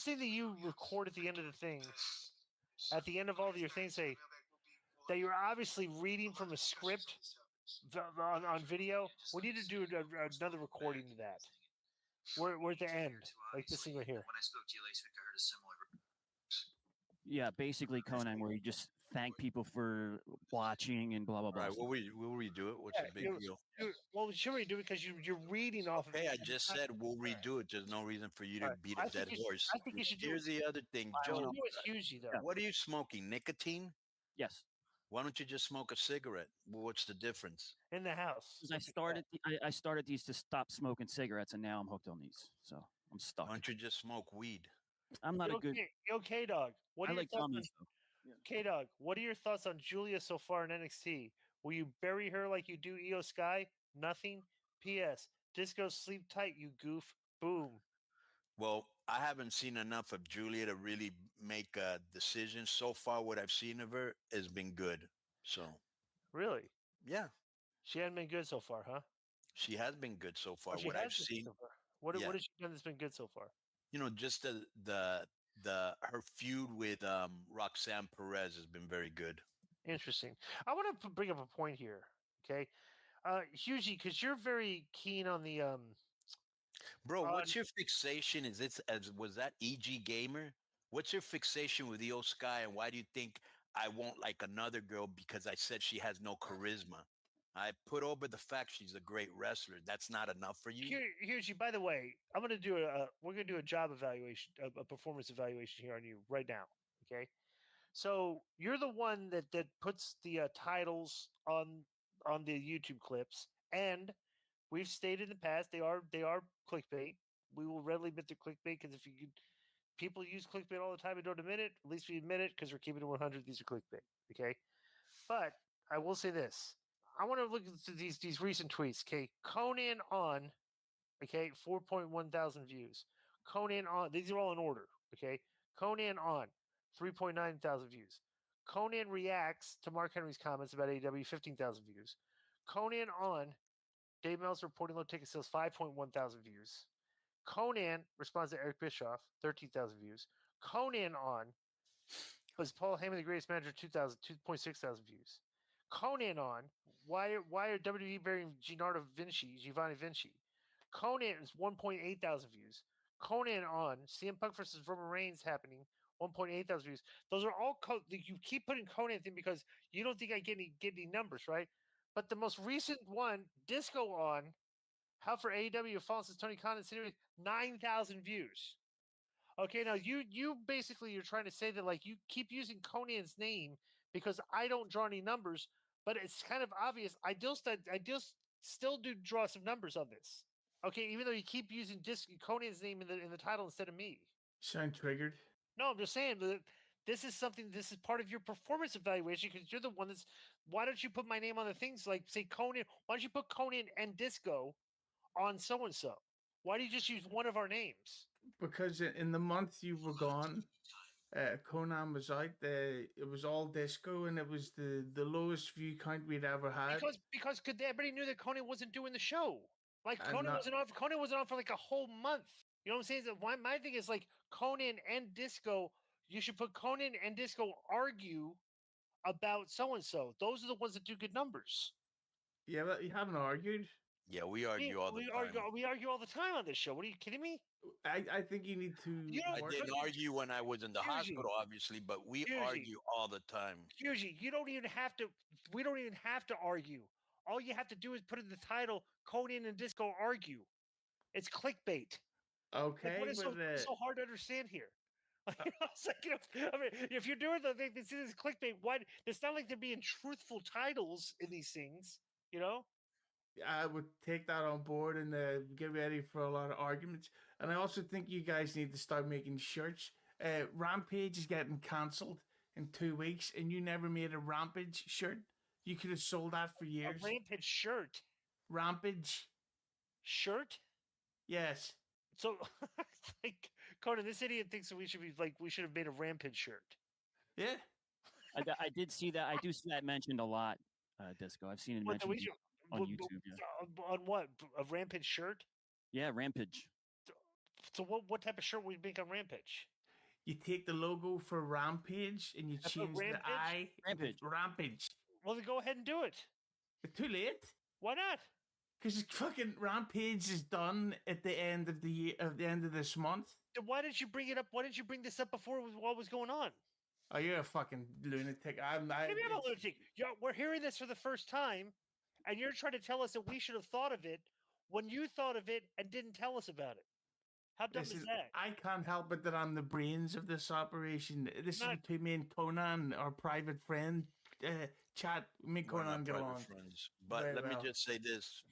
thing that you record at the end of the thing, at the end of all of your things, say that you're obviously reading from a script on video. We need to do another recording of that. We're at the end, like this thing right here. When I spoke to you last week, I heard a similar. Yeah, basically Conan, where you just thank people for watching and blah blah blah. Right, we'll redo it. What's the big deal? Well, should we do it because you're reading off? Hey, I just said we'll redo it. There's no reason for you to beat a dead horse. I think you should do Here's the other thing, Joe. What are you smoking? Nicotine? Yes. Why don't you just smoke a cigarette? Well, what's the difference? In the house. Because I started these to stop smoking cigarettes, and now I'm hooked on these. So I'm stuck. Why don't you just smoke weed? I'm not a good. K-Dog. What I are your like thoughts gummies, on though. K-Dog? What are your thoughts on Julia so far in NXT? Will you bury her like you do Io Sky? Nothing. P.S. Disco, sleep tight, you goof. Boom. Well, I haven't seen enough of Julia to really make a decision. So far, what I've seen of her has been good. So, Really? yeah, She hasn't been good so far, huh? she has been good so far. Oh, she What has I've been good seen, so far. What yeah, has she done that's been good so far? just the her feud with Roxanne Perez has been very good. Interesting. I want to bring up a point here. Okay, Hughie, because you're very keen on the Bro, what's your fixation? Is it as was that EG Gamer? What's your fixation with Io Sky, and why do you think I won't like another girl because I said she has no charisma? I put over the fact she's a great wrestler. That's not enough for you. Hughie. By the way, I'm gonna do we're gonna do a job evaluation, a performance evaluation here on you right now. Okay, so you're the one that puts the titles on the YouTube clips, and we've stated in the past they are clickbait. We will readily admit they're clickbait because if people use clickbait all the time and don't admit it, at least we admit it because we're keeping it 100. These are clickbait. Okay, but I will say this: I want to look at these recent tweets. Okay, Conan on. Okay, 4.1 thousand views. Conan on. These are all in order. Okay, Conan on. 3.9 thousand views. Conan reacts to Mark Henry's comments about AEW. 15,000 views. Conan on. Dave Meltzer reporting low ticket sales. 5.1 thousand views. Conan responds to Eric Bischoff. 13,000 views. Conan on. Was Paul Heyman the greatest manager? 2.6 thousand views. Conan on. Why are WWE burying Giovanni Vinci? Conan is 1.8 thousand views. Conan on. CM Punk versus Roman Reigns happening. 1.8 thousand views. Those are all you keep putting Conan in because you don't think I get any numbers, right? But the most recent one, Disco on. How for AEW fallen since Tony Khan and 9,000 views. Okay, now you basically you're trying to say that like you keep using Conan's name because I don't draw any numbers, but it's kind of obvious. I still do draw some numbers on this. Okay, even though you keep using Conan's name in the title instead of me. Sound triggered? No, I'm just saying that this is part of your performance evaluation because you're the one that's. Why don't you put my name on the things like say Conan? Why don't you put Conan and Disco on so and so? Why do you just use one of our names? Because in the month you were gone, Conan was out. It was all Disco, and it was the lowest view count we'd ever had. Because everybody knew that Conan wasn't doing the show. Like Conan wasn't on for like a whole month. You know what I'm saying? My thing is like Conan and Disco. You should put Conan and Disco argue about so and so. Those are the ones that do good numbers. Yeah, but you haven't argued. Yeah, we argue all the time. We argue all the time on this show. What are you kidding me? I think you need to. I didn't argue when I was in the hospital, obviously, but we argue all the time. Hughie, you don't even have to. We don't even have to argue. All you have to do is put in the title Conan and Disco argue. It's clickbait. Okay, like, what is so hard to understand here? It's like, I mean, if you're doing this is clickbait. Why? It's not like they're being truthful titles in these things. You know. I would take that on board and get ready for a lot of arguments. And I also think you guys need to start making shirts. Rampage is getting cancelled in 2 weeks, and you never made a Rampage shirt. You could have sold that for years. A Rampage shirt. Rampage shirt. Yes. So, like Conan, this idiot thinks that we should have made a Rampage shirt. Yeah. I did see that. I do see that mentioned a lot. Disco. I've seen it mentioned on YouTube. Yeah. On what? A Rampage shirt? Yeah, Rampage. So what type of shirt would we make on Rampage? You take the logo for Rampage and you change the I. Rampage. Well, then go ahead and do it. It's too late. Why not? Because fucking Rampage is done at the end of the year, at the end of this month. Then why didn't you bring it up? Why didn't you bring this up before what was going on? Oh, you're a fucking lunatic. I'm a lunatic. We're hearing this for the first time, and you're trying to tell us that we should have thought of it when you thought of it and didn't tell us about it. How dumb is that? I can't help it that I'm the brains of this operation. This is between me and Conan, our private friend chat. Me and Conan get along. Friends. But let me just say this.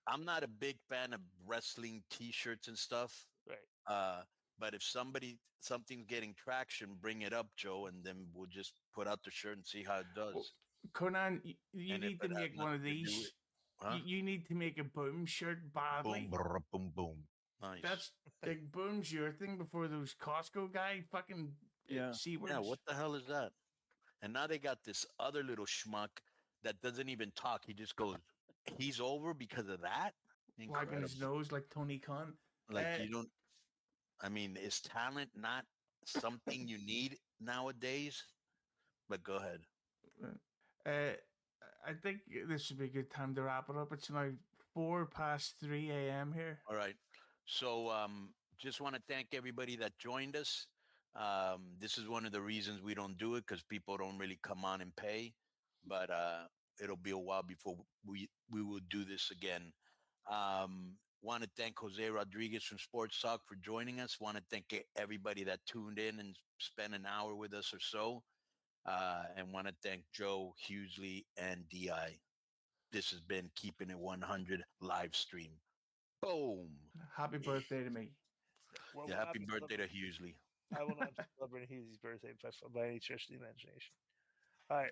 I'm not a big fan of wrestling T-shirts and stuff. Right. But if something's getting traction, bring it up, Joe, and then we'll just put out the shirt and see how it does. Well, Conan, you And if need to it has make one of nothing to do these. with- Huh? You need to make a boom shirt badly. Boom, brr, boom, boom. Nice. That's like boom's your thing before those Costco guy fucking C words. Yeah, what the hell is that? And now they got this other little schmuck that doesn't even talk. He just goes, he's over because of that? Wagging his Incredible. nose like Tony Khan. Like, you don't, I mean, is talent not something you need nowadays? But go ahead. I think this would be a good time to wrap it up. It's now 3:04 a.m. here. All right. So just want to thank everybody that joined us. This is one of the reasons we don't do it, because people don't really come on and pay. But it'll be a while before we will do this again. Want to thank Jose Rodriguez from Sports Talk for joining us. Want to thank everybody that tuned in and spent an hour with us or so. And want to thank Joe Hughesley and DI. This has been Keeping It 100 live stream. Boom. Happy birthday to me. Well, Yeah, happy birthday to Hughesley. I will not celebrate Hughesley's birthday by any stretch of the imagination. All right.